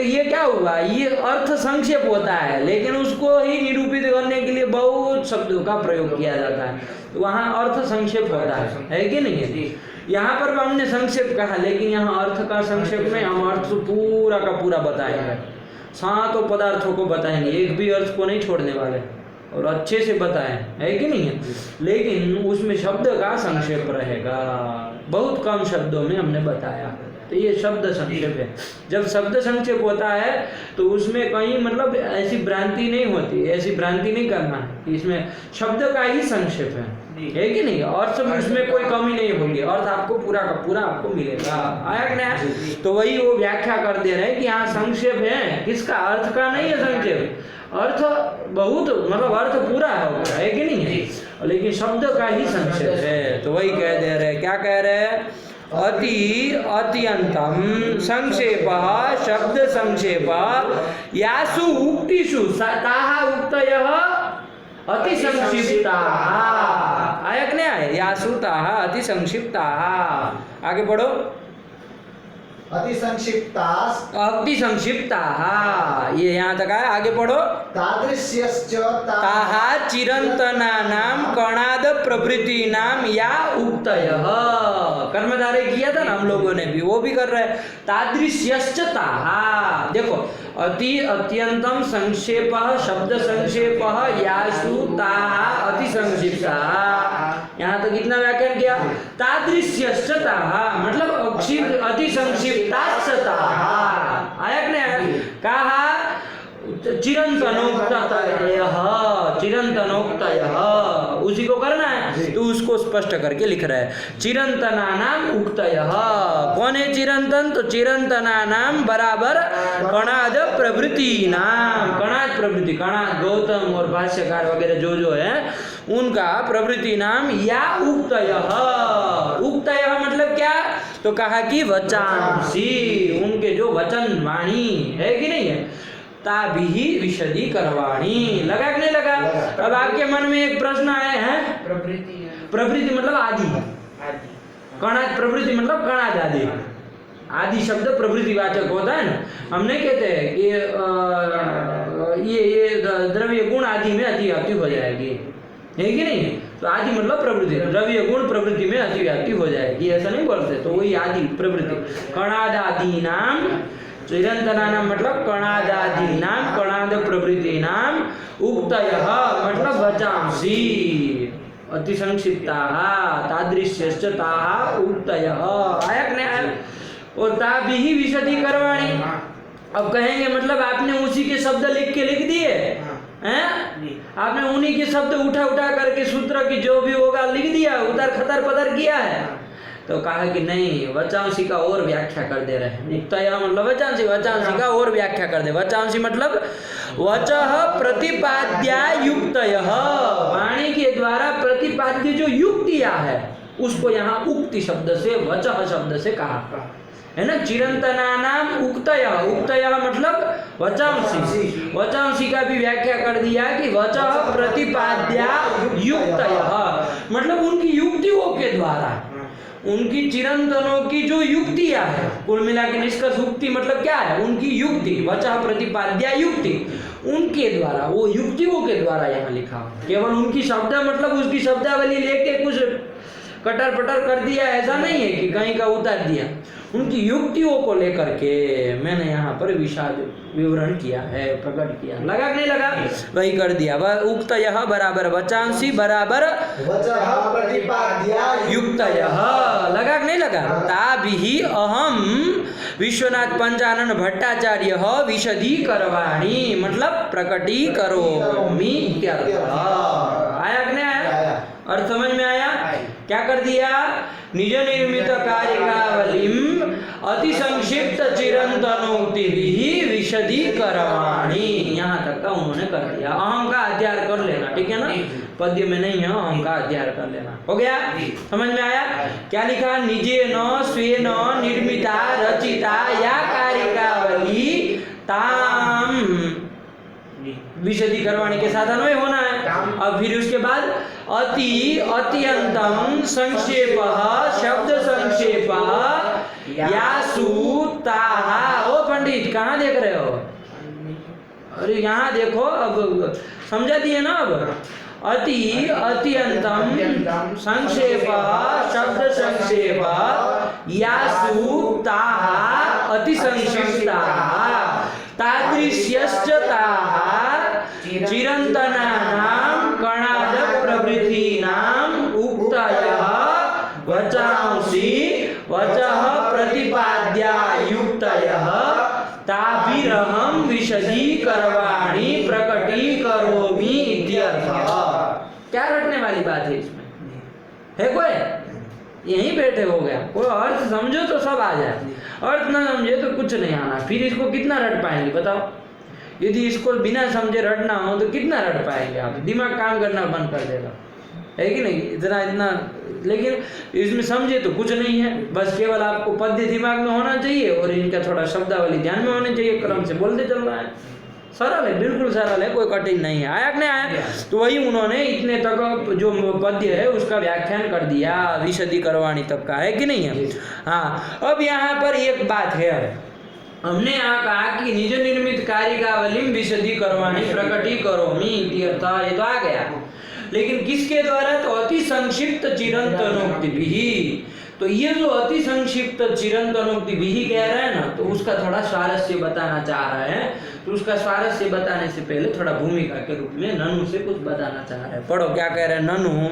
ये क्या हुआ? ये अर्थ संक्षेप होता है, लेकिन उसको ही निरूपित करने के लिए बहुत शब्दों का प्रयोग किया जाता है, तो वहाँ अर्थ संक्षेप होता है कि नहीं है? यहाँ पर हमने संक्षेप कहा, लेकिन यहाँ अर्थ का संक्षेप में हम अर्थ पूरा का पूरा बताएंगे, 7 पदार्थों को बताएंगे, एक भी अर्थ को नहीं छोड़ने वाले, और अच्छे से बताएं, है कि नहीं है? लेकिन उसमें शब्द का संक्षेप रहेगा, बहुत कम शब्दों में हमने बताया, तो ये शब्द संक्षेप है। जब शब्द संक्षेप होता है तो उसमें कहीं मतलब ऐसी भ्रांति नहीं होती, ऐसी भ्रांति नहीं करना है कि इसमें शब्द का ही संक्षेप है कि नहीं? और सब उसमें कोई कमी नहीं होगी, अर्थ आपको पूरा का पूरा आपको मिलेगा। आया कि नहीं? तो वही वो व्याख्या कर दे रहे हैं कि यहाँ संक्षेप है, किसका? अर्थ का नहीं है संक्षेप, अर्थ बहुत मतलब अर्थ पूरा है कि नहीं है? लेकिन शब्द का ही संक्षेप है। तो वही कह दे रहे, क्या कह रहे हैं? अति अत्यंतम संक्षेप शब्द संक्षेप यासु उक्तिषु ताः उक्तयः अति संक्षिप्ताः। आया कि नहीं आया? यासु ताः अति संक्षिप्ताः। आगे बढ़ो। अति संक्षिप्ताः ये यहाँ तक आया, आगे पढ़ो। तादृश्यश्च ताहा चिरंतनानाम कणाद प्रभृतीनाम या उक्तयः। कर्मधारय किया था ना हम लोगों ने भी, वो भी कर रहे हैं। तादृश्यश्च ताहा, देखो अति अत्यंतम संक्षेप शब्द संक्षेप यासु ताहा अति संक्षिप्ता। यहाँ तक कितना व्याख्यान किया? तादृश्यश्च ताहा मतलब अति संक्षिप्ताश्च ताहा। आया कि नहीं आया? कहा चिरंतनोक्तयः, चिरंतनोक्तयः उसी को करना है, तो उसको स्पष्ट करके लिख रहा है। चिरंतनानाम उक्तयः, कौन है चिरंतन? तो चिरंतनानाम बराबर कणाद प्रभृति नाम, कणाद प्रभृति, कणाद गौतम और भाष्यकार वगैरह जो है उनका प्रभृति नाम या उक्तयः। उक्तयः मतलब क्या? तो कहा कि वचांसी, उनके जो वचन वाणी है कि नहीं है, ताभिः विशदी करवाणी। लगा कि नहीं लगा? अब आपके मन में एक प्रश्न आया है, प्रवृत्ति मतलब आदि, कणाद प्रवृत्ति मतलब कणाद आदि। आदि शब्द प्रवृत्तिवाचक होता है ना। हम नहीं कहते हैं कि ये द्रव्य गुण आदि में अतिव्याप्ति हो जाएगी, है कि नहीं? तो आदि मतलब प्रवृत्ति, द्रव्य गुण प्रवृत्ति में अतिव्याप्ति हो जाएगी, ऐसा नहीं बोलते। तो वही आदि प्रवृत्ति, कणाद आदि नाम, चिरंतनानाम मतलब कणादादि नाम, कणाद प्रभृति नाम, उक्तयः मतलब वचांसी अति संक्षिप्ताः, तादृश्यश्च ताः उक्तयः। आया कि नहीं आया? और ताभिः विशदी करवाणी। अब कहेंगे मतलब आपने उसी के शब्द लिख दिए हैं? आपने उन्हीं के शब्द उठा करके सूत्र की जो भी होगा लिख दिया, उधर खतर पतर किया है। तो कहा कि नहीं, वचांसी का और व्याख्या कर दे रहे हैं। उक्तयः मतलब वचांसी, वचांसी का और व्याख्या कर दे। वचांसी मतलब वचः प्रतिपाद्या युक्तयः, वाणी के द्वारा प्रतिपाद्य जो युक्तियां है उसको यहाँ उक्ति शब्द से, वचः शब्द से कहा है ना। चिरंतनानाम उक्तयः, उक्तयः मतलब वचांसी, वचांसी का भी व्याख्या कर दिया कि वचः प्रतिपाद्या युक्तयः मतलब उनकी युक्तियों के द्वारा, उनकी चिरंतनों की जो युक्तियां है, कुल मिला के निष्कर्ष उक्ति मतलब क्या है? उनकी युक्ति, वचः प्रतिपाद्या युक्ति, उनके द्वारा, वो युक्तियों के द्वारा यहाँ लिखा। केवल उनकी शब्द मतलब उसकी शब्दावली लेके कुछ कटर पटर कर दिया, ऐसा नहीं है कि कहीं का उतार दिया। उनकी युक्तियों को लेकर के मैंने यहाँ पर विषाद विवरण किया है, प्रकट किया। लगा कि नहीं लगा? वही कर दिया। उक्तयः बराबर वचांसी बराबर वचः प्रतिपाद्या युक्तयः। लगा कि नहीं लगा? ताभिः अहम विश्वनाथ पंचानन भट्टाचार्य विशदी करवाणी मतलब प्रकटी करोमि इत्यर्थः। आया कि नहीं आया? अर्थ समझ में आया? क्या कर दिया? निज निर्मित कारिकावलिम अति संक्षिप्त चिरंतनोक्तिभिः विशदी करवाणी, यहाँ तक का उन्होंने कर दिया। अहम का अध्ययन कर लेना, ठीक है ना? पद्य में नहीं है, अहम का अध्ययन कर लेना। हो गया? समझ में आया? क्या लिखा? निजेन स्वेन निर्मिता रचिता या कारिकावली ताम विशदी करवाणी के साथ अन्वय होना है। अब फिर उसके बाद अति अत्यंतम संक्षेप शब्द संक्षेप यासु ताहा। ओ पंडित कहाँ देख रहे हो? अरे यहाँ देखो, अब समझा दिए ना? अब अति अत्यंतम संक्षेप शब्द संक्षेप यासु ताहा अति संक्षिप्ता तादृश्यश्च ताहा चिरंतनानाम कणाद प्रभृतीनाम उक्तयः वचांसि वचः प्रतिपाद्या युक्तयः ताभिरहं विशदी करवाणी प्रकटी करोमि इत्यर्थः। क्या रटने वाली बात है इसमें? है कोई? यहीं बैठे हो गया। कोई अर्थ समझो तो सब आ जाए, अर्थ ना समझे तो कुछ नहीं आना। फिर इसको कितना रट पाएंगे बताओ? यदि इसको बिना समझे रटना हो तो कितना रट पाएंगे आप? दिमाग काम करना बंद कर देगा, है कि नहीं? इतना लेकिन इसमें समझे तो कुछ नहीं है। बस केवल आपको पद्य दिमाग में होना चाहिए और इनका थोड़ा शब्दावली ध्यान में होनी चाहिए, क्रम से बोलते चल रहा है। सरल है, बिल्कुल सरल है, कोई कठिन नहीं है। आया कि नहीं आया? तो वही उन्होंने इतने तक जो पद्य है उसका व्याख्यान कर दिया, विशदी करवाणी तक का, है कि नहीं है? हाँ, अब यहाँ पर एक बात है, हमने यहाँ कहा कि निज निर्मित कारिकावली विशदी करवाणी प्रकटी करोमि इति अर्थ, ये तो आ गया। लेकिन किसके द्वारा? तो अति संक्षिप्त चिरंतनोक्ति भी। तो ये जो अति संक्षिप्त चिरंतनोक्ति भी कह रहा है ना, तो उसका थोड़ा स्वारस्य बताना चाह रहा है। तो उसका स्वारस्य बताने से पहले थोड़ा भूमिका के रूप में ननु से कुछ बताना चाह रहा है। पढ़ो क्या कह रहे हैं ननु।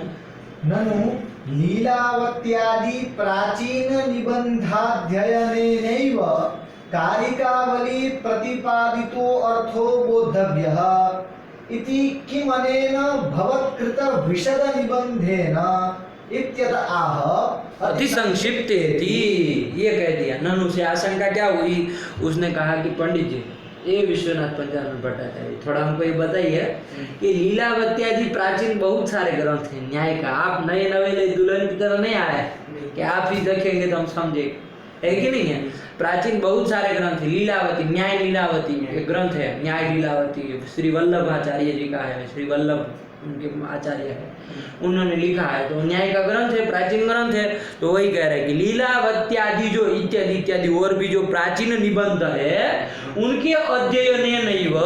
ननु लीलावत्यादि प्राचीन निबंधाध्ययनेनैव कारिकावली प्रतिपादितो अर्थो बोद्धव्यः इति किमनेन भवत्कृत विशद निबंधेन इत्यत आह अति संक्षिप्तेति, ये कह दिया। ननु से आशंका क्या हुई? उसने कहा कि पंडित जी, ये विश्वनाथ पंचानन भट्टाचार्य, थोड़ा हमको ये बताइए कि लीलावत्यादि प्राचीन बहुत सारे ग्रंथ हैं न्याय का। आप नए नवेले दुल्हन की तरह नहीं आए कि आप ही देखेंगे तो हम समझे, है कि नहीं है? प्राचीन बहुत सारे ग्रंथ है। लीलावती, न्याय लीलावती एक ग्रंथ है, न्याय लीलावती श्री वल्लभ आचार्य जी का है। श्री वल्लभ उनके आचार्य है, उन्होंने लिखा है। तो न्याय का ग्रंथ है, प्राचीन ग्रंथ है। तो वही कह रहे हैं कि लीलावत्यादि जो इत्यादि इत्यादि और भी जो प्राचीन निबंध है उनके अध्ययने नहीं वो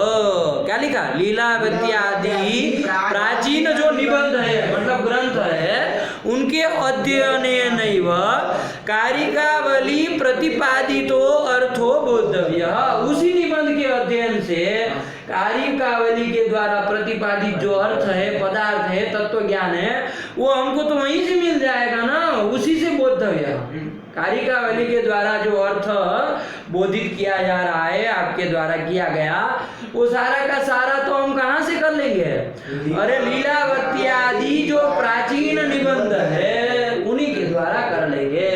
क्या लिखा? लीलावत्यादि प्राचीन जो निबंध है मतलब ग्रंथ है उनके अध्ययने नहीं व कारिकावली प्रतिपादितो अर्थो बोद्धव्य। उसी निबंध के अध्ययन से कारिकावली के द्वारा प्रतिपादित जो अर्थ है, पदार्थ है, तत्व ज्ञान है, वो हमको तो वहीं से मिल जाएगा ना, उसी से बोद्धव्य। कारिकावली के द्वारा जो अर्थ बोधित किया जा रहा है, आपके द्वारा किया गया, वो सारा का सारा तो हम कहाँ से कर लेंगे? अरे लीलावत्यादि जो प्राचीन निबंध है उन्हीं के द्वारा कर लेंगे।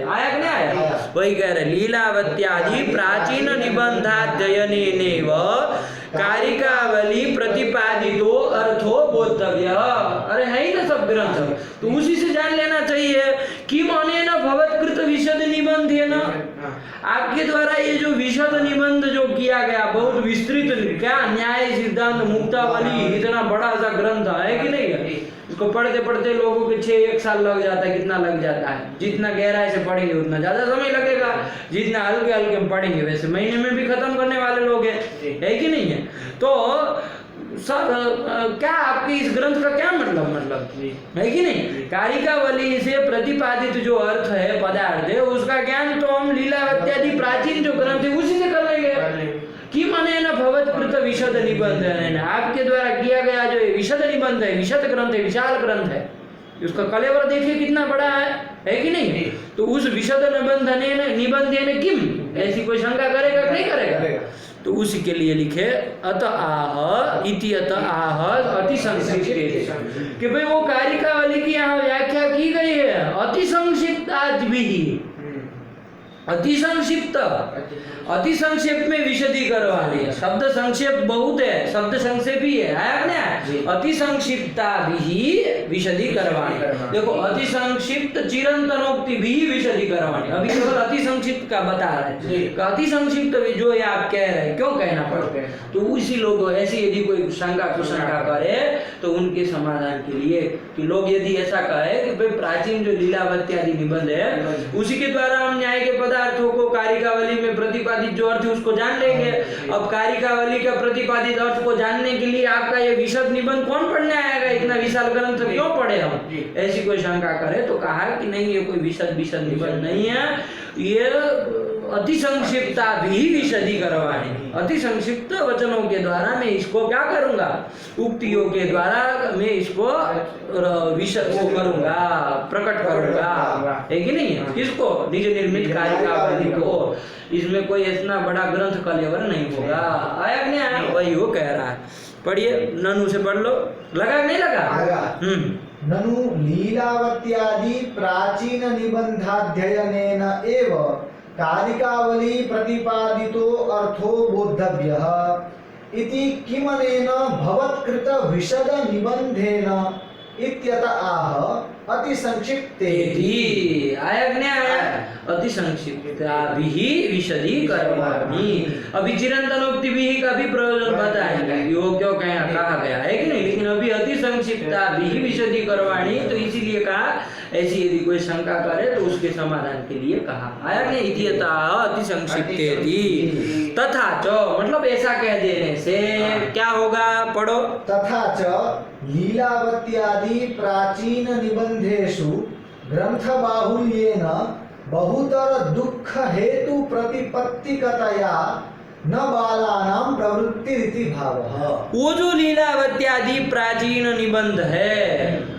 आया कि नहीं आया? वही कह रहे लीलावत्यादि प्राचीन निबंधाध्ययनेनैव कारिकावली प्रतिपादितो अर्थो बोद्धव्य। अरे है ही ना सब ग्रंथ, तो उसी से जान लेना चाहिए कि मने न भवत्कृत विशद निबंध है ना, आपके द्वारा ये जो विशद निबंध जो किया गया बहुत विस्तृत, क्या न्याय सिद्धांत मुक्तावली इतना बड़ा सा ग्रंथ है कि नहीं है? इसको पढ़ते पढ़ते लोगों के 6-1 साल लग जाता है। कितना लग जाता है? जितना गहराई से पढ़ेंगे उतना ज्यादा समय लगेगा, जितना हल्के हल्के में पढ़ेंगे वैसे महीने में भी खत्म करने वाले लोग हैं, है कि नहीं है? तो सर क्या आपके इस ग्रंथ का क्या मतलब है कि नहीं? कारिकावली से प्रतिपादित जो अर्थ है, पदार्थ है, उसका ज्ञान तो हम लीलावत्यादि प्राचीन जो ग्रंथ है उसी से कर लेंगे। कि मने न भवत्कृत विशद निबंध है, आपके द्वारा किया गया जो विशद निबंध है, विशद ग्रंथ है, विशाल ग्रंथ है, उसका कलेवर देखिए कितना बड़ा है कि नहीं? तो उस विशद निबंधेन किम, ऐसी कोई शंका करेगा कि नहीं करेगा? तो उसी के लिए लिखे अत आह इति अत आह अति संक्षिप्त, कि भाई वो कारिकावली की यहाँ व्याख्या की गई है अति संक्षिप्त आज भी, अति संक्षिप्त, अति संक्षेप में विशदीकरण वाली। शब्द संक्षेप बहुत है, शब्द संक्षेप ही है, अति संक्षिप्ता भी विशदीकरण। देखो अति संक्षिप्त चिरंतनोक्ति भी विशदीकरण। अभी केवल अति संक्षिप्त का बता रहे हैं, अति संक्षिप्त जो ये आप कह रहे हैं क्यों कहना पड़ता है? तो उसी लोग ऐसी यदि कोई शंका कुशंका करे तो उनके समाधान के लिए कि लोग यदि ऐसा कहे कि भाई प्राचीन जो लीलावत्यादि निबंध है उसी के द्वारा हम न्याय के पदार्थों को कारिकावली में प्रतिपादित जो अर्थ है उसको जान लेंगे। अब कारिकावली का प्रतिपादित अर्थ को जानने के लिए आपका ये विशद निबंध कौन पढ़ने आएगा? इतना विशाल ग्रंथ क्यों पढ़े हम? ऐसी कोई शंका करे तो कहा कि नहीं, ये कोई विशद निबंध नहीं है, ये अति संक्षिप्ता भी विशदी करवानी। अति संक्षिप्त वचनों के द्वारा मैं इसको क्या करूंगा? उक्तियों के द्वारा मैं इसको विशद वो करूंगा, प्रकट करूंगा, है कि नहीं? इसको निज निर्मित कारिकावली को, इसमें कोई इतना बड़ा ग्रंथ कलेवर नहीं होगा। आया नहीं आया? वही वो कह रहा है। पढ़िए, ननु से पढ़ लो। लगा नहीं लगा? ननु लीलावत्यादि प्राचीन निबंधाध्ययनेन एव कारिकावली प्रतिपादितो अर्थो बोद्धव्यः इति किमनेन भवत्कृत विशद निबंधेन इत्यत आह अति संक्षिप्तेति। आया कि नहीं आया? अति संक्षिप्ता भी विशदीकरवाणि। अभी चिरंतनोक्ति भी का भी प्रयोजन बताएंगे वो क्यों कहा गया है कि नहीं, लेकिन अभी अति संक्षिप्ता भी विशदीकरवाणि तो इसीलिए कहा ऐसी यदि कोई शंका करे तो उसके समाधान के लिए कहा। आया कि नहीं? इत्यतः अति संक्षिप्तेति तथा च, मतलब ऐसा कह देने से क्या होगा? पढ़ो। तथा च लीलावत्यादि प्राचीन निबंधेषु ग्रंथ बाहुल्येन बहुतर दुःख हेतु प्रतिपत्तिकतया न बालानां प्रवृत्तिरिति भावः। वो जो लीलावत्यादि प्राचीन निबंध है,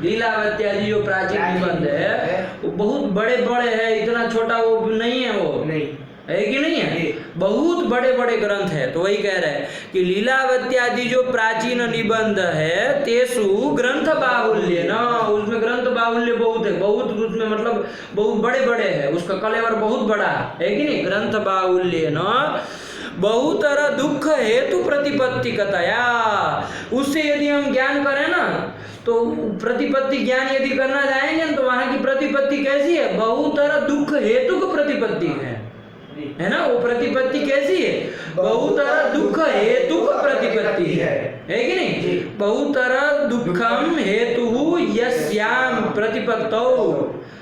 लीलावत्यादि जो प्राचीन निबंध है वो बहुत बड़े बड़े है, इतना छोटा वो नहीं है, वो नहीं है कि नहीं है? बहुत बड़े बड़े ग्रंथ है। तो वही कह रहे हैं कि लीलावत्यादि जो प्राचीन निबंध है तेसु ग्रंथ बाहुल्य न, उसमें ग्रंथ बाहुल्य बहुत है, बहुत उसमें मतलब बहुत बड़े बड़े है, उसका कलेवर बहुत बड़ा है कि नहीं? ग्रंथ बाहुल्य न बहुतर दुख हेतु प्रतिपत्ति कतया, उससे यदि हम ज्ञान करें ना तो प्रतिपत्ति ज्ञान यदि करना चाहेंगे तो वहां की प्रतिपत्ति कैसी है? बहुतर दुख हेतु को प्रतिपत्ति है ना? वो प्रतिपत्ति कैसी है? बहुतर दुख हेतु को प्रतिपत्ति है कि नहीं? बहुतर दुखम हेतु यस्याम प्रतिपत्तौ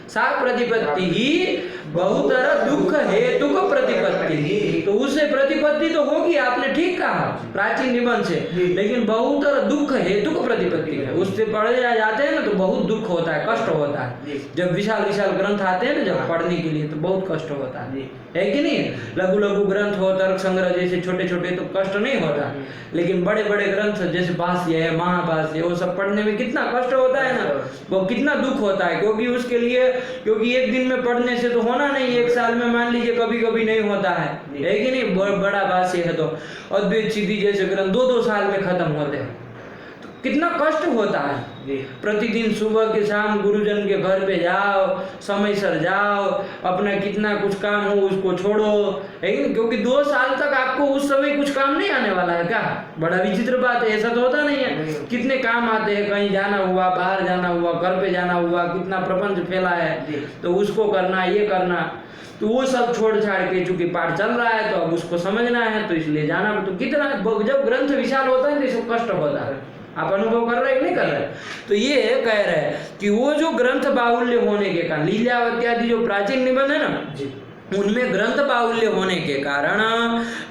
सा प्रतिपत्ति ही बहुतर दुख हेतु को प्रतिपत्ति। तो उससे प्रतिपत्ति तो होगी, आपने ठीक कहा प्राचीन निबंध से, लेकिन बहुतर दुख हेतु को प्रतिपत्ति है। उससे पढ़े जाते हैं ना तो बहुत दुख होता है, कष्ट होता है। जब विशाल विशाल ग्रंथ आते हैं ना जब पढ़ने के लिए तो बहुत कष्ट होता है कि नहीं? लघु लघु ग्रंथ हो, तर्क संग्रह जैसे छोटे छोटे तो कष्ट नहीं होता, लेकिन बड़े बड़े ग्रंथ जैसे भाष्य है, महाभाष्य, वो सब पढ़ने में कितना कष्ट होता है ना, वो कितना दुख होता है। क्योंकि उसके लिए, क्योंकि एक दिन में पढ़ने से तो होना नहीं, एक साल में मान लीजिए कभी कभी नहीं होता है कि नहीं? बड़ा भाष्य है तो अद्वैत सिद्धि जैसे ग्रंथ 2-2 साल में खत्म होते हैं, तो कितना कष्ट होता है। प्रतिदिन सुबह के शाम गुरुजन के घर पे जाओ, समय सर जाओ, अपना कितना कुछ काम हो उसको छोड़ो, है कि नहीं? क्योंकि 2 साल तक आपको उस समय कुछ काम नहीं आने वाला है क्या? बड़ा विचित्र बात है, ऐसा तो होता नहीं है। कितने काम आते हैं, कहीं जाना हुआ, बाहर जाना हुआ, घर पे जाना हुआ, कितना प्रपंच फैला है तो उसको करना, ये करना, तो वो सब छोड़ छाड़ के चूंकि पाठ चल रहा है तो अब उसको समझना है तो इसलिए जाना। तो कितना जब ग्रंथ विशाल होता है तो इसको कष्ट होता है। आप अनुभव कर रहे हैं कि नहीं कर रहे? तो ये कह रहे हैं कि वो जो ग्रंथ बाहुल्य होने के कारण, लीलावत्यादि जो प्राचीन निबंध है ना उनमें ग्रंथ बाहुल्य होने के कारण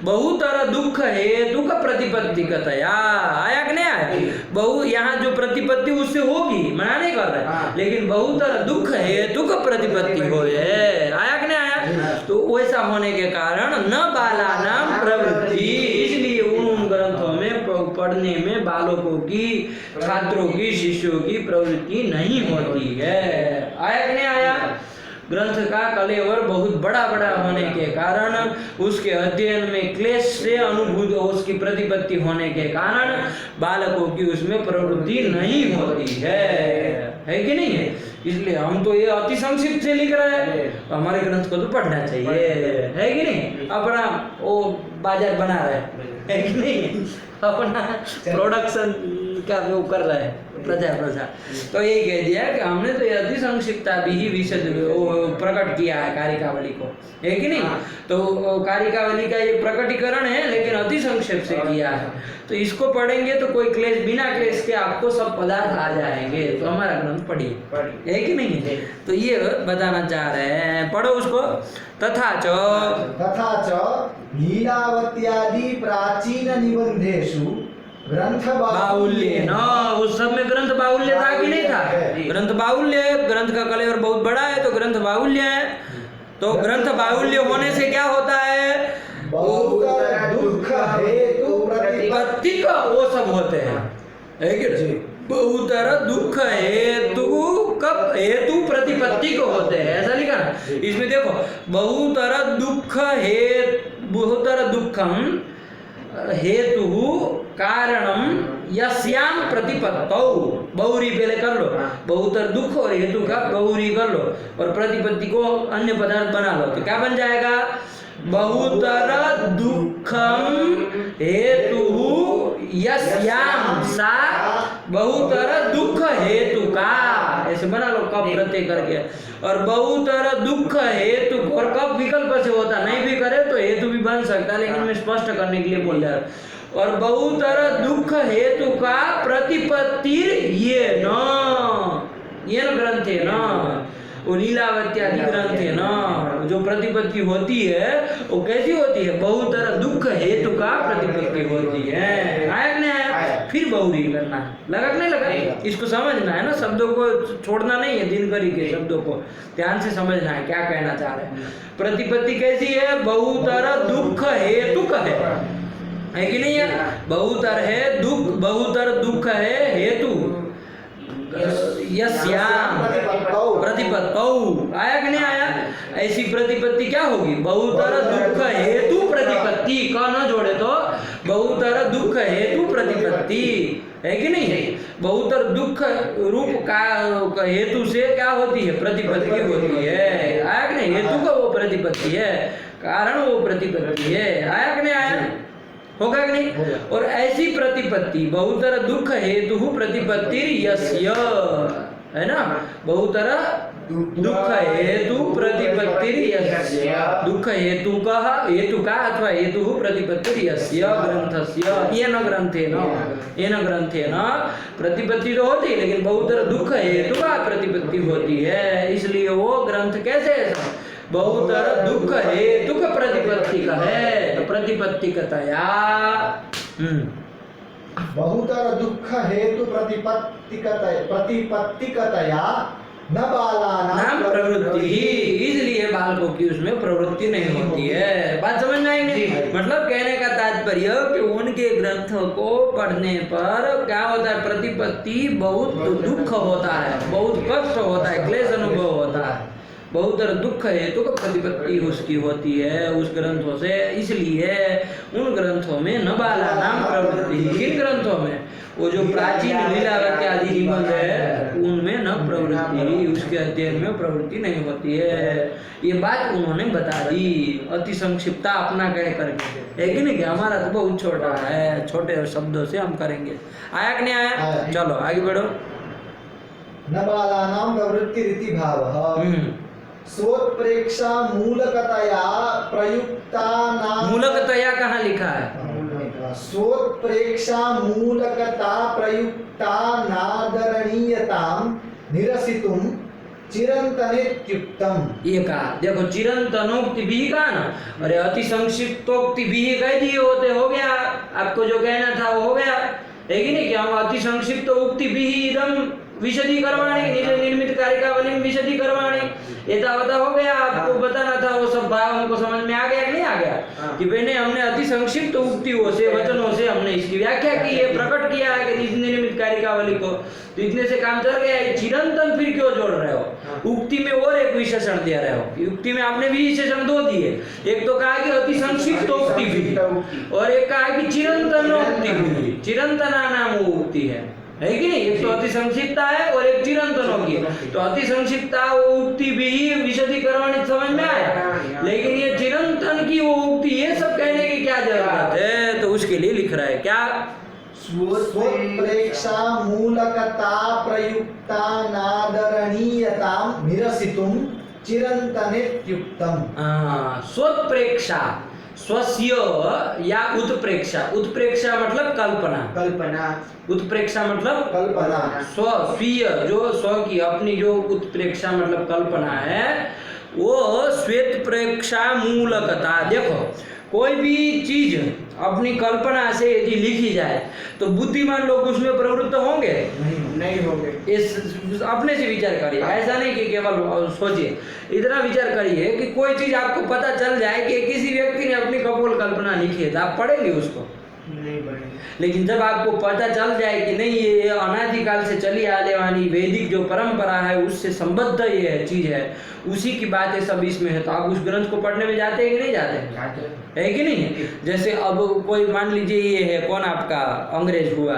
बहुतर दुख हेतु का प्रतिपत्ति कतया, आया कि नहीं आया? बहु यहाँ जो प्रतिपत्ति उससे होगी, मना नहीं कर रहे, लेकिन बहुतर दुख हेतु का प्रतिपत्ति हो, आया कि नहीं आया? तो वैसा होने के कारण न बालानाम प्रवृत्ति, इसलिए उन ग्रंथों में पढ़ने में बालकों की, छात्रों की, शिष्यों की प्रवृत्ति नहीं होती है। आया कि नहीं आया? ग्रंथ का कलेवर बहुत बड़ा बड़ा होने के कारण, उसके अध्ययन में क्लेश से अनुभूत उसकी प्रतिपत्ति होने के कारण बालकों की उसमें प्रवृत्ति नहीं होती है कि नहीं है? इसलिए हम तो ये अति संक्षिप्त से लिख रहे हैं, तो हमारे ग्रंथ को तो पढ़ना चाहिए, है कि नहीं? अपना वो बाजार बना रहे है कि नहीं? अपना प्रोडक्शन का वो कर रहा है, प्रचार। तो यही कह दिया कि हमने तो ये अति संक्षिप्ता भी ही विशद प्रकट किया है कारिकावली को, है कि नहीं? तो कारिकावली का ये प्रकटीकरण है लेकिन अति संक्षेप से किया है। तो इसको पढ़ेंगे तो कोई क्लेश, बिना क्लेश के आपको सब पदार्थ आ जाएंगे। तो हमारा ग्रंथ पढ़िए, है कि नहीं? तो ये बताना चाह रहे हैं, पढ़ो उसको। तथा च लीलावत्यादि प्राचीन निबंधेषु ग्रंथ बाहुल्य न, उस सब में ग्रंथ बाहुल्य था कि नहीं था? ग्रंथ बाहुल्य, ग्रंथ का कलेवर बहुत बड़ा है तो ग्रंथ बाहुल्य है। तो ग्रंथ बाहुल्य होने से क्या होता है? दुख हेतु प्रतिपत्ति का वो सब होते हैं, है कि नहीं? बहुतर दुख हेतु कब हेतु प्रतिपत्ति को होते हैं, ऐसा लिखा ना इसमें। देखो बहुतर दुख बहुतर दुखम हेतु कारणम यस्याम प्रतिपत्तौ, बहुरी पहले कर लो, बहुतर दुख और हेतु का बहुरी कर लो और प्रतिपत्ति को अन्य पदार्थ बना लो, तो क्या बन जाएगा? बहुतर दुखम हेतु यस्याम सा बहुतर दुख हेतु का, ऐसे बना लो कब प्रत्यय करके। और बहुतर दुख हेतु, और कब विकल्प से होता, नहीं भी करे तो हेतु भी बन सकता है, लेकिन मैं स्पष्ट करने के लिए बोल रहा हूं। और बहुतर दुख हेतु का प्रतिपत्ति ये न ग्रंथ है न, वो लीलावत्यादि ग्रंथ है ना, जो प्रतिपत्ति होती है वो कैसी होती है? बहुतर दुख हेतु का प्रतिपत्ति होती है। आया कि नहीं आया? फिर बहुरी करना है, लगा कि नहीं लगा? इसको समझना है ना, शब्दों को छोड़ना नहीं है, दिनकरी के शब्दों को ध्यान से समझना है क्या कहना चाह रहे हैं। प्रतिपत्ति कैसी है? बहुतर दुख हेतु है कि नहीं है? बहुतर है दुख, बहुतर दुख है हेतु यस्याम प्रतिपत्तौ। आया कि नहीं आया? ऐसी प्रतिपत्ति क्या होगी? बहुतर दुख हेतु प्रतिपत्ति, का न जोड़े तो बहुतर दुख हेतु प्रतिपत्ति, है कि नहीं? बहुतर दुख रूप का हेतु से क्या होती है? प्रतिपत्ति होती है। आया कि नहीं? हेतु का वो प्रतिपत्ति है, कारण वो प्रतिपत्ति है। आया कि नहीं आया? होगा कि नहीं? और ऐसी प्रतिपत्ति बहुतर दुख हेतु प्रतिपत्ति यस्य, है ना? बहुतर दुख हेतु प्रतिपत्ति यस्य, दुख हेतु का अथवा हेतु प्रतिपत्ति यस्य ग्रंथस्य, ये न ग्रंथे न प्रतिपत्ति तो होती है, लेकिन बहुतर दुख हेतु का प्रतिपत्ति होती है, इसलिए वो ग्रंथ कैसे है? बहुतर दुख हेतु का प्रतिपत्ति का है, तो प्रतिपत्ति कतया बहुतर दुख हेतु प्रतिपत्तिकतया न बालानां प्रवृत्ति ही, इसलिए बालकों की उसमें प्रवृत्ति नहीं होती है। बात समझ में आई नहीं? मतलब कहने का तात्पर्य कि उनके ग्रंथों को पढ़ने पर क्या होता है? प्रतिपत्ति बहुत दुख होता है, बहुत कष्ट होता है, क्लेश अनुभव होता है। बहुतर दुख हेतु का प्रतिपत्ति उसकी होती है उस ग्रंथों से, इसलिए उन ग्रंथों में न बालानां प्रवृत्ति। किन ग्रंथों में? वो जो प्राचीन लीलावती आदि निबंध है उनमें न प्रवृत्ति, उसके अध्ययन में प्रवृत्ति नहीं होती है। ये बात उन्होंने बता दी अति संक्षिप्ता अपना कह करके, है कि नहीं? कि हमारा तो बहुत छोटा है, छोटे शब्दों से हम करेंगे। आया कि नहीं आया? चलो आगे बढ़ो। न बालानां प्रवृत्ति रीति भावः सोत्प्रेक्षा मूलकतया प्रयुक्ता मूलकतया कहाँ लिखा है? सोत्प्रेक्षा मूलकता प्रयुक्ता नादरणीयतां निरसितुं चिरंतनेत्युक्तम। ये कहा, देखो चिरंतनोक्ति भी कहा ना, अरे अति संक्षिप्तोक्ति भी कह दिए होते, हो गया। आपको जो कहना था वो हो गया, है कि नहीं? कि हम अति संक्षिप्त उक्ति भी इदम विशदीकरवाणी, निज निर्मित कारिकावली विशदीकरवाणी, एतावता हो गया। आपको बताना था, वो सब भाव हमको समझ में आ गया कि नहीं आ गया? कि पहले हमने अति संक्षिप्त उक्तियों से, वचनों से हमने इसकी व्याख्या की है, प्रकट किया है कि निज निर्मित कारिकावली को, तो इतने से काम चल गया। चिरंतन फिर क्यों जोड़ रहे हो? उक्ति में और एक विशेषण दे रहे हो। उक्ति में आपने भी विशेषण दो दिए, एक तो कहा कि अति संक्षिप्त उक्ति भी, और एक कहा कि चिरंतन उक्ति भी। चिरंतना नाम वो उक्ति है कि नहीं? एक तो अति संक्षिप्ता है और एक चिरंतन होगी। तो अति संक्षिप्ता वो उक्ति भी विशदीकरण समझ में आया, लेकिन ये चिरंतन की वो उक्ति, ये सब कहने की क्या जरूरत है? तो उसके लिए लिख रहा है क्या? स्वोत्प्रेक्षा मूलकता प्रयुक्ता नादरणीयतां निरसितुं चिरंतनेत्युक्तम। स्वोत्प्रेक्षा, स्वस्य या उत्प्रेक्षा। उत्प्रेक्षा मतलब कल्पना, उत्प्रेक्षा मतलब कल्पना। स्वीय, जो स्व की अपनी जो उत्प्रेक्षा मतलब कल्पना है, वो श्वेत प्रेक्षा मूलकता। देखो कोई भी चीज अपनी कल्पना से यदि लिखी जाए तो बुद्धिमान लोग उसमें प्रवृत्त होंगे? नहीं होंगे। इस अपने से विचार करिए, ऐसा नहीं कि केवल सोचिए, इतना विचार करिए कि कोई चीज आपको पता चल जाए कि किसी व्यक्ति ने अपनी कपोल कल्पना लिखी है, तो आप पढ़ेंगे उसको? नहीं पढ़ेंगे। लेकिन जब आपको पता चल जाए कि नहीं ये अनादिकाल से चली आने वाली वैदिक जो परंपरा है उससे संबद्ध ये चीज है, उसी की बातें सब इसमें है, तो आप उस ग्रंथ को पढ़ने में जाते हैं कि नहीं जाते है कि नहीं? जैसे अब कोई मान लीजिए ये है, कौन आपका अंग्रेज हुआ,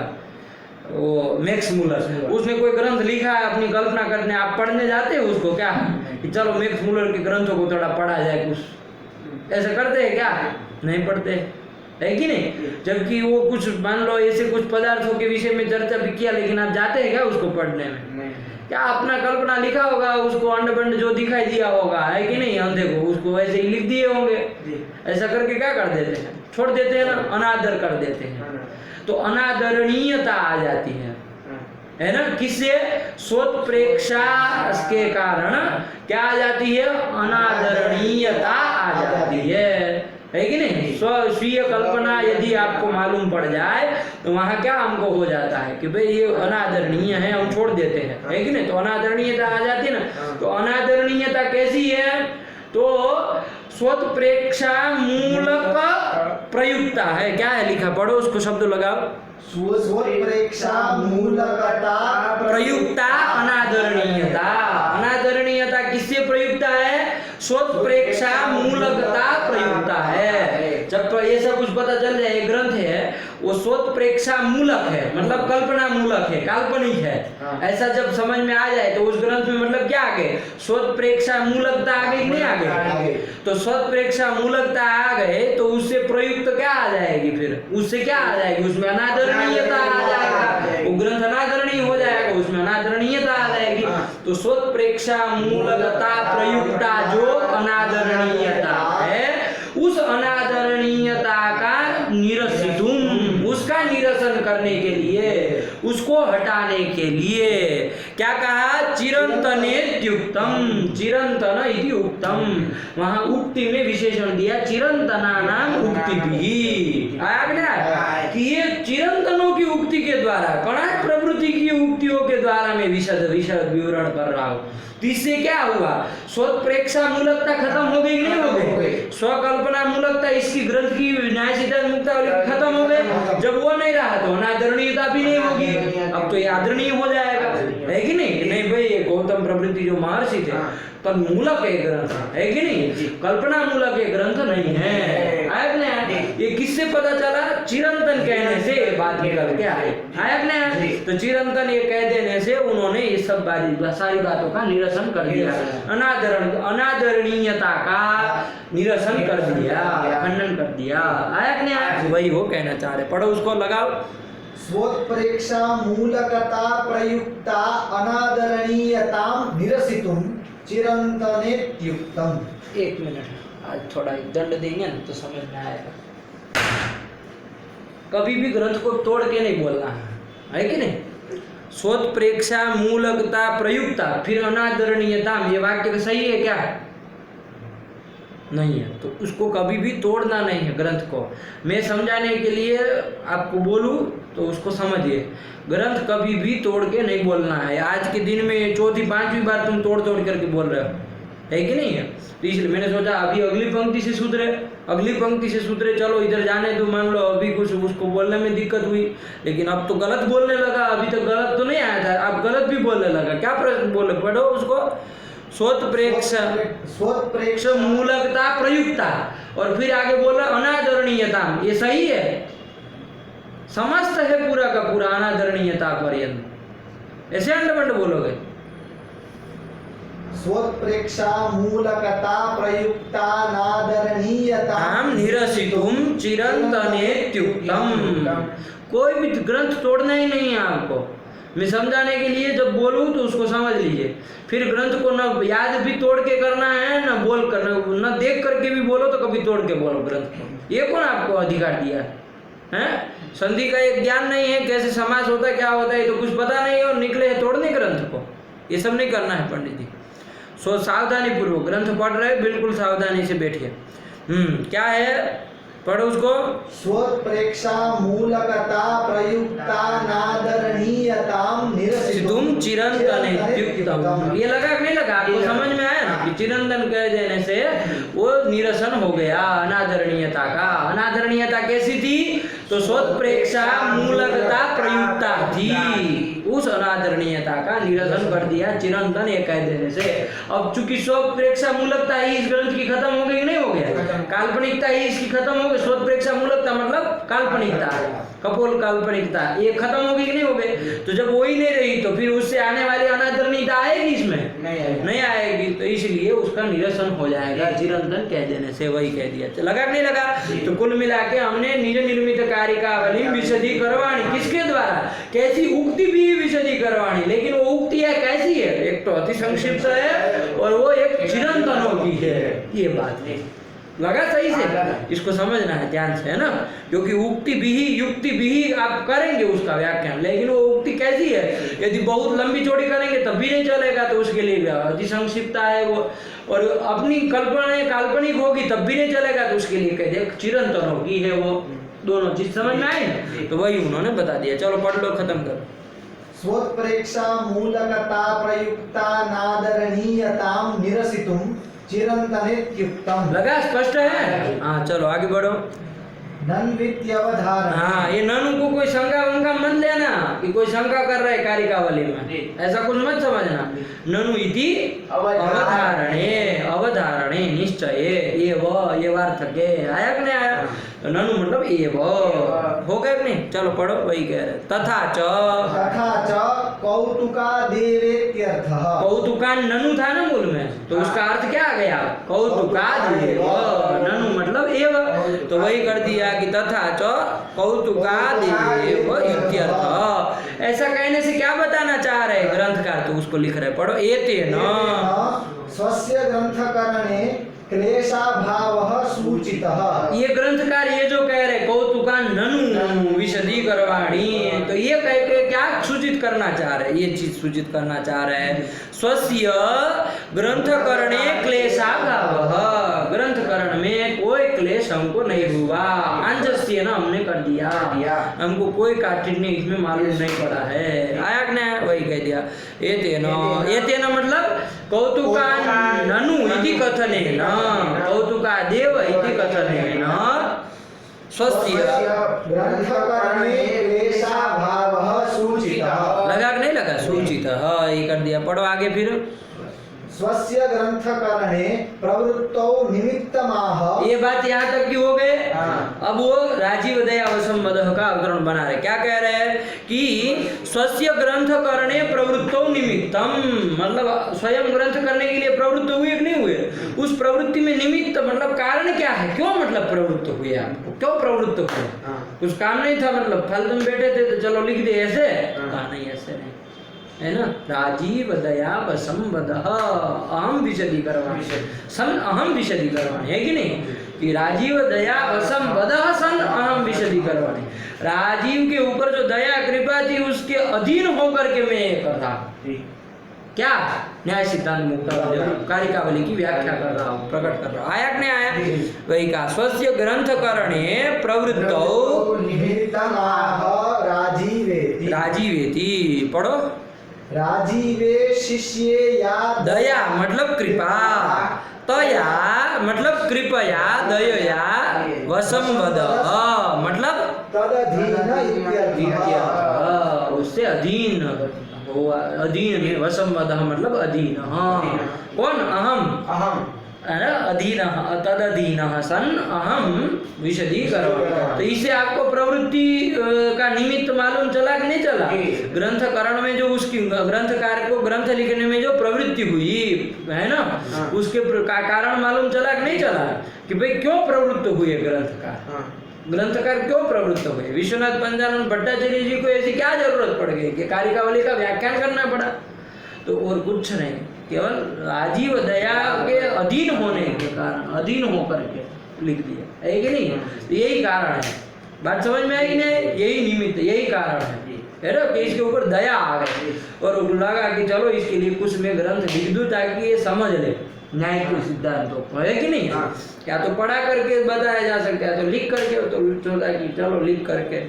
वो मैक्स मुलर, उसने कोई ग्रंथ लिखा है अपनी कल्पना करने, आप पढ़ने जाते हैं उसको? क्या कि चलो मैक्स मुलर के ग्रंथों को थोड़ा पढ़ा जाए, कुछ ऐसा करते हैं क्या? नहीं पढ़ते, है कि नहीं? जबकि वो कुछ मान लो ऐसे कुछ पदार्थों के विषय में चर्चा भी किया, लेकिन आप जाते हैं क्या उसको पढ़ने में? क्या अपना कल्पना लिखा होगा, उसको अंड बंड जो दिखाई दिया होगा, है कि नहीं? अंधे को उसको ऐसे ही लिख दिए होंगे। ऐसा करके क्या कर देते हैं? छोड़ देते हैं ना, अनादर कर देते हैं। तो अनादरणीयता आ जाती है है ना, किससे? स्वोत्प्रेक्षा के कारण क्या आ जाती है? अनादरणीयता आ जाती है कि नहीं? स्वीय कल्पना यदि आपको मालूम पड़ जाए तो वहां क्या हमको हो जाता है कि भाई ये अनादरणीय है, हम छोड़ देते हैं, है कि नहीं? तो अनादरणीयता आ जाती है ना। तो अनादरणीयता कैसी है? तो स्वोत्प्रेक्षा मूलक प्रयुक्ता है। क्या है लिखा? पढ़ो उसको, शब्द लगाओ। स्वोत्प्रेक्षा मूलकता प्रयुक्ता अनादरणीयता। अनादरणीयता किससे प्रयुक्ता है? स्वोत्प्रेक्षा मूलकता प्रयुक्ता है। जब ये सब कुछ पता चल जाए, ग्रंथ है वो स्वोत्प्रेक्षा मूलक है, मतलब कल्पना मूलक है, काल्पनिक है, ऐसा जब समझ में आ जाए तो उस ग्रंथ में मतलब क्या आ गए? स्वोत्प्रेक्षा मूलकता आ गई, नहीं आ गई? तो स्वोत्प्रेक्षा मूलकता आ गए तो उससे प्रयुक्त क्या आ जाएगी? फिर उससे क्या आ जाएगी? उसमें अनादरणीयता आ जाएगा, वो ग्रंथ अनादरणीय हो जाएगा, उसमें अनादरणीयता आ जाएगी। तो स्वोत्प्रेक्षा मूलकता प्रयुक्ता जो अनादरणीयता है, उस अनादरणीयता का निरसितुम, उसका निरसन करने के लिए, उसको हटाने के लिए क्या कहा? चिरंतनेत्युक्तम, चिरंतन इति उक्तम। वहां उक्ति में विशेषण दिया, चिरंतनानाम उक्तिभिः। आया क्या कि ये चिरंतनों की उक्ति के द्वारा, कणाद प्रवृत्ति की उक्तियों के द्वारा मैं विशद विवरण कर रहा हूँ। तो इससे क्या हुआ? स्वोत्प्रेक्षा मूलकता खत्म हो गई, नहीं हो गई? स्वकल्पना मूलकता इसकी ग्रंथ की न्याय सिद्धांत मुक्तावली खत्म हो गए। जब वो नहीं रहा तो अनादरणीयता भी नहीं होगी, अब तो ये आदरणीय हो जाएगा, है कि नहीं? नहीं भाई, ये गौतम प्रभृति जो महर्षि थे तो मूलक एक ग्रंथ है कि नहीं? कल्पना मूलक एक ग्रंथ नहीं है। ये किससे पता चला? चिरंतन कहने से बात निकल के आए। तो चिरंतन ये कह देने से उन्होंने ये सब सारी बातों का निरसन कर दिया, अनादरणीयता का निरसन कर दिया, खंडन कर दिया। वही वो कहना चाह रहे। पढ़ो उसको, लगाओ। स्वोत्प्रेक्षा मूलकता प्रयुक्ता अनादरणीयतां निरसितुं चिरंतनेत्युक्तम। एक मिनट, आज थोड़ा दंड देंगे ना तो समझ में आएगा। कभी भी ग्रंथ को तोड़ के नहीं बोलना है कि नहीं? स्वोत्प्रेक्षा मूलकता प्रयुक्ता फिर अनादरणीयता, ये वाक्य सही है क्या? नहीं है। तो उसको कभी भी तोड़ना नहीं है ग्रंथ को। मैं समझाने के लिए आपको बोलूं तो उसको समझिए, ग्रंथ कभी भी तोड़ के नहीं बोलना है। आज के दिन में चौथी पांचवी बार तुम तोड़ तोड़ करके बोल रहे हो, है कि नहीं है? तो इसलिए मैंने सोचा अभी अगली पंक्ति से सुधरे, चलो इधर जाने तो मान लो अभी कुछ उसको बोलने में दिक्कत हुई, लेकिन अब तो गलत बोलने लगा। अभी तक गलत तो नहीं आया था, अब गलत भी बोलने लगा। क्या प्रश्न बोले? पढ़ो उसको। स्वोत्प्रेक्षा मूलकता प्रयुक्ता, और फिर आगे बोला अनादरणीयता। ये सही है? समस्त है पूरा का पूरा अनादरणीयता पर्यंत। ऐसे अंडबंड बोलोगे? स्वोत्प्रेक्षा मूलकता प्रयुक्ता नादरणीयतां निरसितुं चिरंतनेत्युक्तम। कोई भी ग्रंथ तोड़ना ही नहीं है आपको। मैं समझाने के लिए जब बोलूं तो उसको समझ लीजिए। फिर ग्रंथ को न याद भी तोड़ के करना है, न बोल करना, न देख करके भी बोलो तो कभी तोड़ के बोलो ग्रंथ को। ये कौन आपको अधिकार दिया है? संधि का एक ज्ञान नहीं है, कैसे समास होता है, क्या होता है, तो कुछ पता नहीं है और निकले है तोड़ने ग्रंथ को। ये सब नहीं करना है पंडित जी। सो सावधानी पूर्वक ग्रंथ पढ़ रहे, बिल्कुल सावधानी से बैठिए। क्या है? पढ़ो उसको। स्वोत्प्रेक्षा मूलकता प्रयुक्ता नादरणीयतां निरसितुं चिरंतनेत्युक्तम। ये लगा कि नहीं लगा? आपको समझ में आया ना कि चिरंतन कह देने से वो निरसन हो गया अनादरणीयता का। अनादरणीयता कैसी थी? तो स्वोत्प्रेक्षा मूलकता प्रयुक्ता थी, उस अनादरणीयता का निरसन कर दिया चिरंतन ये कह देने से। अब चूंकि स्वोत्प्रेक्षा मूलकता ही इस ग्रंथ की खत्म हो गई, नहीं हो गया? काल्पनिकता ही इसकी खत्म हो गई। स्वोत्प्रेक्षा मूलकता मतलब काल्पनिकता, कपोल काल्पनिकता, ये खत्म हो गई कि नहीं हो गई? तो जब वही नहीं रही तो फिर उससे आने वाली अनादरणीयता आएगी इसमें? नहीं आएगी। तो इसलिए उसका निरसन हो जाएगा चिरंतन कह देने से। वही कह दिया। लगा नहीं लगा? तो कुल मिला के हमने निज निर्मित कारिकावली विशदी करवाणी, किसके द्वारा? कैसी उक्ति भी विशदी करवाणी, लेकिन वो उक्ति है कैसी है? एक तो अति संक्षिप्त है और वो एक चिरंतनों की है। ये बात है। लगा सही से? इसको समझना है ध्यान से, है ना? क्योंकि उक्ति भी, युक्ति भी आप करेंगे उसका व्याख्यान, लेकिन वो उक्ति कैसी है? यदि बहुत लंबी चौड़ी करेंगे तब भी नहीं चलेगा, तो उसके लिए अति संक्षिप्तता है वो, और अपनी कल्पना काल्पनिक होगी तब भी नहीं चलेगा, तो उसके लिए कह दे चिरंतन होगी है वो। दोनों चीज समझ में आई ना, तो वही उन्होंने बता दिया। चलो पढ़ लो, खत्म करो। स्वोत्प्रेक्षा मूलकता प्रयुक्ता नादरणीयताम निरसितुम चिरंतनेत्युक्तम। लगा, स्पष्ट है? हाँ चलो आगे बढ़ो। नन्वित्यवधारण। हाँ, ये ननु को कोई शंका वंका मत लेना कि कोई शंका कर रहा है कारिकावली में, ऐसा कुछ मत समझना। ननु इति अवधारणे, अवधारणे निश्चय ये वार्थक आया कि नहीं आया? तो ननु मतलब एव हो गया कि नहीं? चलो पढ़ो, वही कह रहे। तथा च कौतुका देवेत्यर्थः। कौतुकान ननु था ना मूल में, तो उसका अर्थ क्या आ गया? कौतुका देव। ननु मतलब एव, तो वही कर दिया कि तथा च कौतुका देव इत्यर्थ। ऐसा कहने से क्या बताना चाह रहे ग्रंथकार? तो उसको लिख रहे, पढ़ो। एतेन स्वस्य ग्रंथकरणे क्लेशाभावः सूचितः। ये ग्रंथकार ये जो कह रहे कौतुका ननु विशदीकरवाणी, तो ये कह के क्या सूचित करना चाह रहे? ये चीज सूचित करना चाह रहे हैं, स्वस्य ग्रंथकरणे क्लेशाभावः, ग्रंथकरण में कोई क्लेश हमको नहीं हुआ। अंजस्य न हमने कर दिया, हमको कोई काठिन्य इसमें मालूम नहीं पड़ा है। आया कि नहीं? वही कह दिया। एतेन मतलब कौतुका ननु इति कथनेन, कौतुका देव इति कथनेन स्वस्य ग्रंथकरणे क्लेशाभावः सूचितः। लगा कि नहीं लगा? सूचित, हाँ ये कर दिया। पढ़ो आगे फिर। स्वस्य ग्रंथकरणे प्रवृत्तौ निमित्तमाह। ये बात यहाँ तक की हो गए। अब वो राजीव दया वसंवदः का अवतरण बना रहे। क्या कह रहे हैं कि स्वस्य ग्रंथ करणे प्रवृत्तौ निमित्तम, मतलब स्वयं ग्रंथ करने के लिए प्रवृत्त हुए कि नहीं हुए? उस प्रवृत्ति में निमित्त मतलब कारण क्या है? क्यों मतलब प्रवृत्त हुए? आपको क्यों प्रवृत्त हुए? कुछ काम नहीं था, मतलब फल तुम बैठे थे तो चलो लिख दे ऐसे? कहा नहीं, ऐसे नहीं है ना। राजीव दया वसंवदः अहम विशदीकरवाणि, सन अहम विशदीकरवाणि, है कि नहीं? कि राजीव दया वसंवदः सन अहम विशदीकरवाणि, राजीव के ऊपर जो दया कृपा थी उसके अधीन होकर के मैं ये कर रहा हूं। क्या? न्याय सिद्धांत मुक्तावली कारिकावली की व्याख्या कर रहा हूँ, प्रकट कर रहा हूँ। आया कि नहीं आया? वही कहा, स्वस्य ग्रंथ करणे प्रवृत्तौ निमित्तमाह राजीवेति। राजीवेति, पढ़ो। राजीवे शिष्ये या दया मतलब कृपा, तया मतलब कृपया, दयया, वसंवदः मतलब तदधीन इत्यर्थः। उससे अधीन हो, अधीन में वसंवदः मतलब अधीन। कौन? अहम है ना, अधीन, तदधीन सन अहम विशदीकरवाणि। तो इसे आपको प्रवृत्ति का निमित्त मालूम चला कि नहीं चला? ग्रंथकरण में जो उसकी ग्रंथकार को ग्रंथ लिखने में जो प्रवृत्ति हुई है ना, उसके कारण मालूम चला कि नहीं चला? कि भाई क्यों प्रवृत्त हुए ग्रंथकार? ग्रंथकार क्यों प्रवृत्त हुए? विश्वनाथ पंचानन भट्टाचार्य जी को ऐसी क्या जरूरत पड़ गई कि कारिकावली का व्याख्यान करना पड़ा? तो और कुछ नहीं, केवल राजीव दया के अधीन होने के कारण, अधीन होकर के लिख दिया, है कि नहीं? तो यही कारण है। बात समझ में आई कि नहीं? यही निमित्त, यही कारण है ना, कि इसके ऊपर दया आ गई और लगा कि चलो इसके लिए कुछ मैं ग्रंथ लिख दूं ताकि ये समझ ले न्याय के सिद्धांतों को, है कि नहीं? क्या तो पढ़ा करके बताया जा सकता है, तो लिख करके तो सोचा कि चलो लिख करके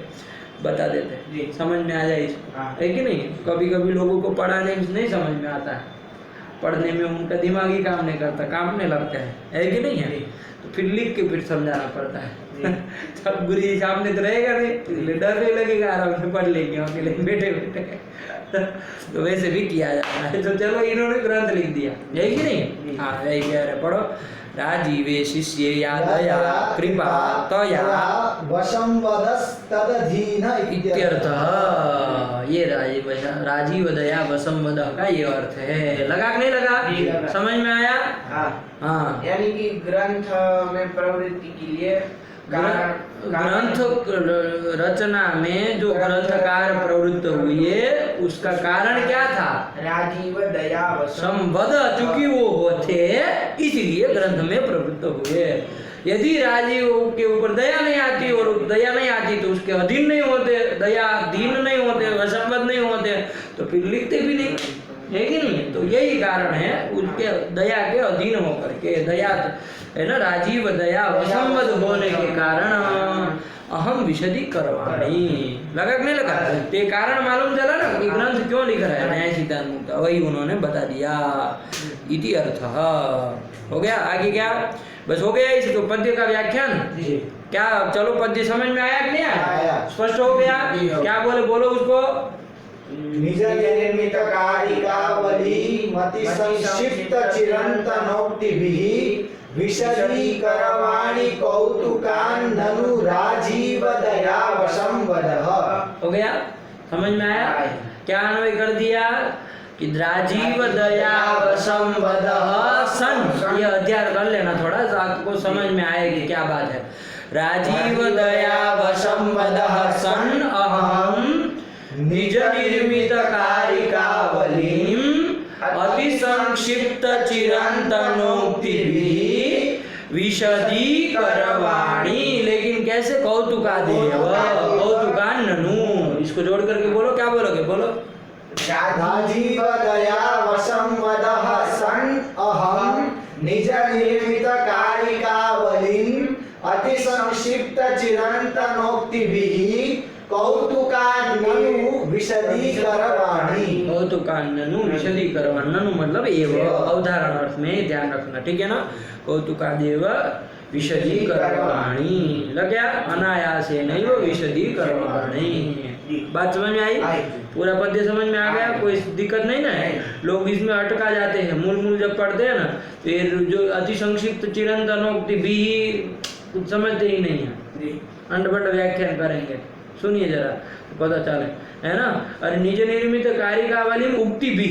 बता देते, समझ में आ जाए इसको, है कि नहीं? कभी कभी लोगों को पढ़ाने में नहीं समझ में आता है, पढ़ने में उनका दिमाग ही काम नहीं करता, कांपने लगता है कि नहीं है? तो फिर लिख के फिर समझाना पड़ता है। सब गुरु जी सामने तो रहेगा नहीं, इसलिए डर नहीं लगेगा, आराम से पढ़ लेंगे अकेले बैठे बैठे। तो वैसे भी किया जाता है। तो चलो इन्होंने ग्रंथ लिख दिया, है कि नहीं? हाँ यही कह रहे, पढ़ो। राजीवे शिष्ये या दया कृपा तया वशंवदस्तदधीन इत्यर्थः। ये राजीव दया वसंवदः का ये अर्थ है। लगा कि नहीं लगा? समझ में आया? हाँ। यानी कि ग्रंथ में प्रवृत्ति के लिए ग्रंथ रचना में जो ग्रंथकार प्रवृत्त हुए उसका कारण क्या था? राजीव दया संवद, चूंकि वो थे इसलिए ग्रंथ में प्रवृत्त हुए। यदि राजीव के ऊपर दया नहीं आती और दया नहीं आती तो उसके अधीन नहीं होते, दया अधीन नहीं होते, वसंवद नहीं होते, तो फिर लिखते भी नहीं, है कि नहीं। तो यही कारण है उसके दया के अधीन होकर के, दया है ना, राजीव दया वसंवद होने के कारण अहम विशदी करवाणी, लगा कि नहीं लगा? तो ये कारण मालूम चला ना कि ग्रंथ क्यों लिख रहा है न्याय सिद्धांत मुक्त, वही उन्होंने बता दिया। इति अर्थ हो गया। आगे क्या, बस हो गया इसको पद्य का व्याख्यान। क्या चलो पद्य समझ में आया कि नहीं आया? स्पष्ट हो गया? क्या बोले, बोलो उसको। निज निर्मित कारिकावली मति संक्षिप्त चिरंतनोक्तिभिः विशदीकरवाणि कौतुकान् ननु राजीव दया वशं वदः। हो गया, समझ में आया? क्या अन्वय कर दिया कि राजीव दया वशं वदः सन, ये अध्ययन कर लेना थोड़ा सा, आपको समझ में आएगी क्या बात है। राजीव दया वशं वदः सन अहम निज निर्मित कारिकावलीं अति संक्षिप्त चिरंतनोक्तिभिः विशदीकरवाणी, लेकिन कैसे? कौतुकादेव कौतुकान्ननु, इसको जोड़ करके बोलो, क्या बोलोगे, बोलो। राजीव दया वशं वदः सन् अहं निज निर्मित कारिकावलीं अति संक्षिप्त चिरंतनोक्तिभिः कौतुकान्ननु विशदीकरवाणी। कौतुकान्ननु विशदीकरवाणी, ननु मतलब एव, अवधारण अर्थ में ध्यान रखना, ठीक है ना। कौतुकादेव विशदीकरवाणी, लग गया? अनायासेनैव विशदीकरवाणी। बात समझ में आई? पूरा पद्य समझ में आ गया? कोई दिक्कत नहीं ना है? लोग इसमें अटका जाते हैं, मूल जब पढ़ते हैं ना, फिर जो अति संक्षिप्त चिरंतनोक्ति भी कुछ समझते ही नहीं है, अंडबंड व्याख्यान करेंगे। सुनिए जरा, पता चले, है ना। अरे निज निर्मित कारिकावली उक्ति भी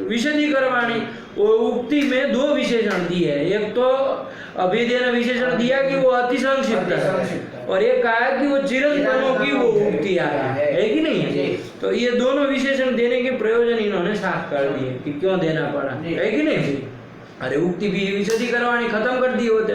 विशदीकरवाणी, वो उक्ति में दो विशेषण दिए, एक तो अभिधेय विशेषण दिया कि वो अति संक्षिप्त है, और एक कहा कि वो चिरंतनों की वो उक्ति है कि नहीं है। तो ये दोनों विशेषण देने के प्रयोजन इन्होंने साफ कर दिए कि क्यों देना पड़ा, है कि नहीं। अरे उक्ति भी विशदीकरवाणी खत्म कर दिए होते,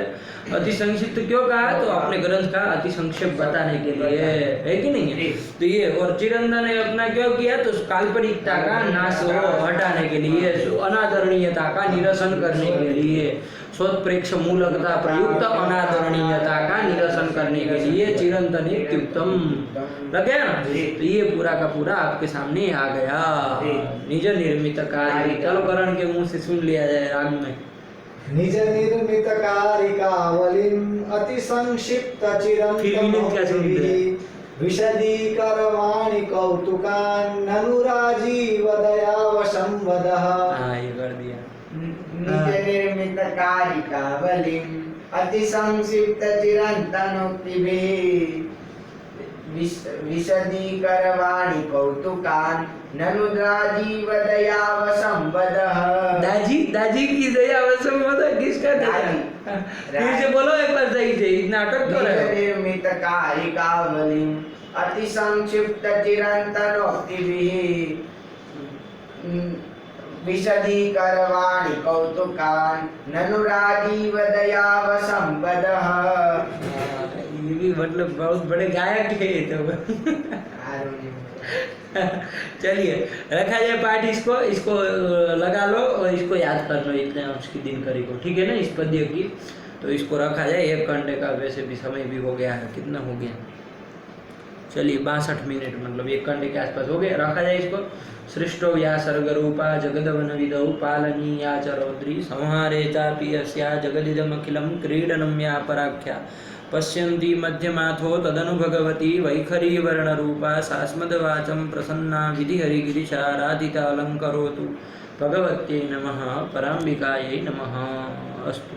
अति संक्षिप्त क्यों कहा? तो अपने ग्रंथ का अति संक्षेप बताने के लिए, है कि नहीं है। तो ये, और चिरंतन ने अपना क्यों किया? तो काल्पनिकता का नाश हटाने के लिए, अनादरणीयता का निरसन करने के लिए, स्वप्रेक्ष मूलकता प्रयुक्त अनादरणीयता का निरसन करने के लिए चिरंतन इत्युक्तम, लग गया ना। तो ये पूरा का पूरा आपके सामने आ गया। निज निर्मित कार्य, चलो करण के मुंह से सुन लिया जाए राग में। निज निर्मित कारिकावलीं अति संक्षिप्त चिरंतनोक्तिभिः विशदीकरवाणि कौतुकान् ननु राजीव दया वशं वदः। हाँ, ये कर दिया। निज निर्मित कारिकावलीं अति संक्षिप्त चिरंतनोक्तिभिः विशदीकरवाणि कौतुकान् ननु राजीव दया वशं वदः। दाजी की दया वशं वदः, किसका दया? फिर से बोलो एक बार सही से, इतना अटक तो रहे। निर्मित कारिकावलीं अति संक्षिप्त चिरंतनोक्तिभिः विशदीकरवाणि कौतुकान् ननु राजीव दया वशं वदः। ये भी मतलब बहुत बड़े गायक थे तो। चलिए रखा जाए पाठ, इसको लगा लो और इसको याद कर लो इतने उसकी दिनकरी को, ठीक है ना, इस पद्य की। तो इसको रखा जाए, 1 घंटे का वैसे भी समय भी हो गया है, कितना हो गया, चलिए 62 मिनट, मतलब 1 घंटे के आसपास हो गया। रखा जाए इसको। सृष्टो व्यासर्ग रूपा जगदवन विदौ पालनीया च रौद्री संहारे चापि अस्या जगदिदमखिलं क्रीडनं या पराख्या पश्यन्ति मध्यमाथो तदनु भगवती वैखरी वर्णरूपा सास्मदवाचं प्रसन्ना विधिहरिगिरिशाराधिता अलङ्करोतु। भगवत्यै नमः, पराम्बिकायै नमः। अस्तु।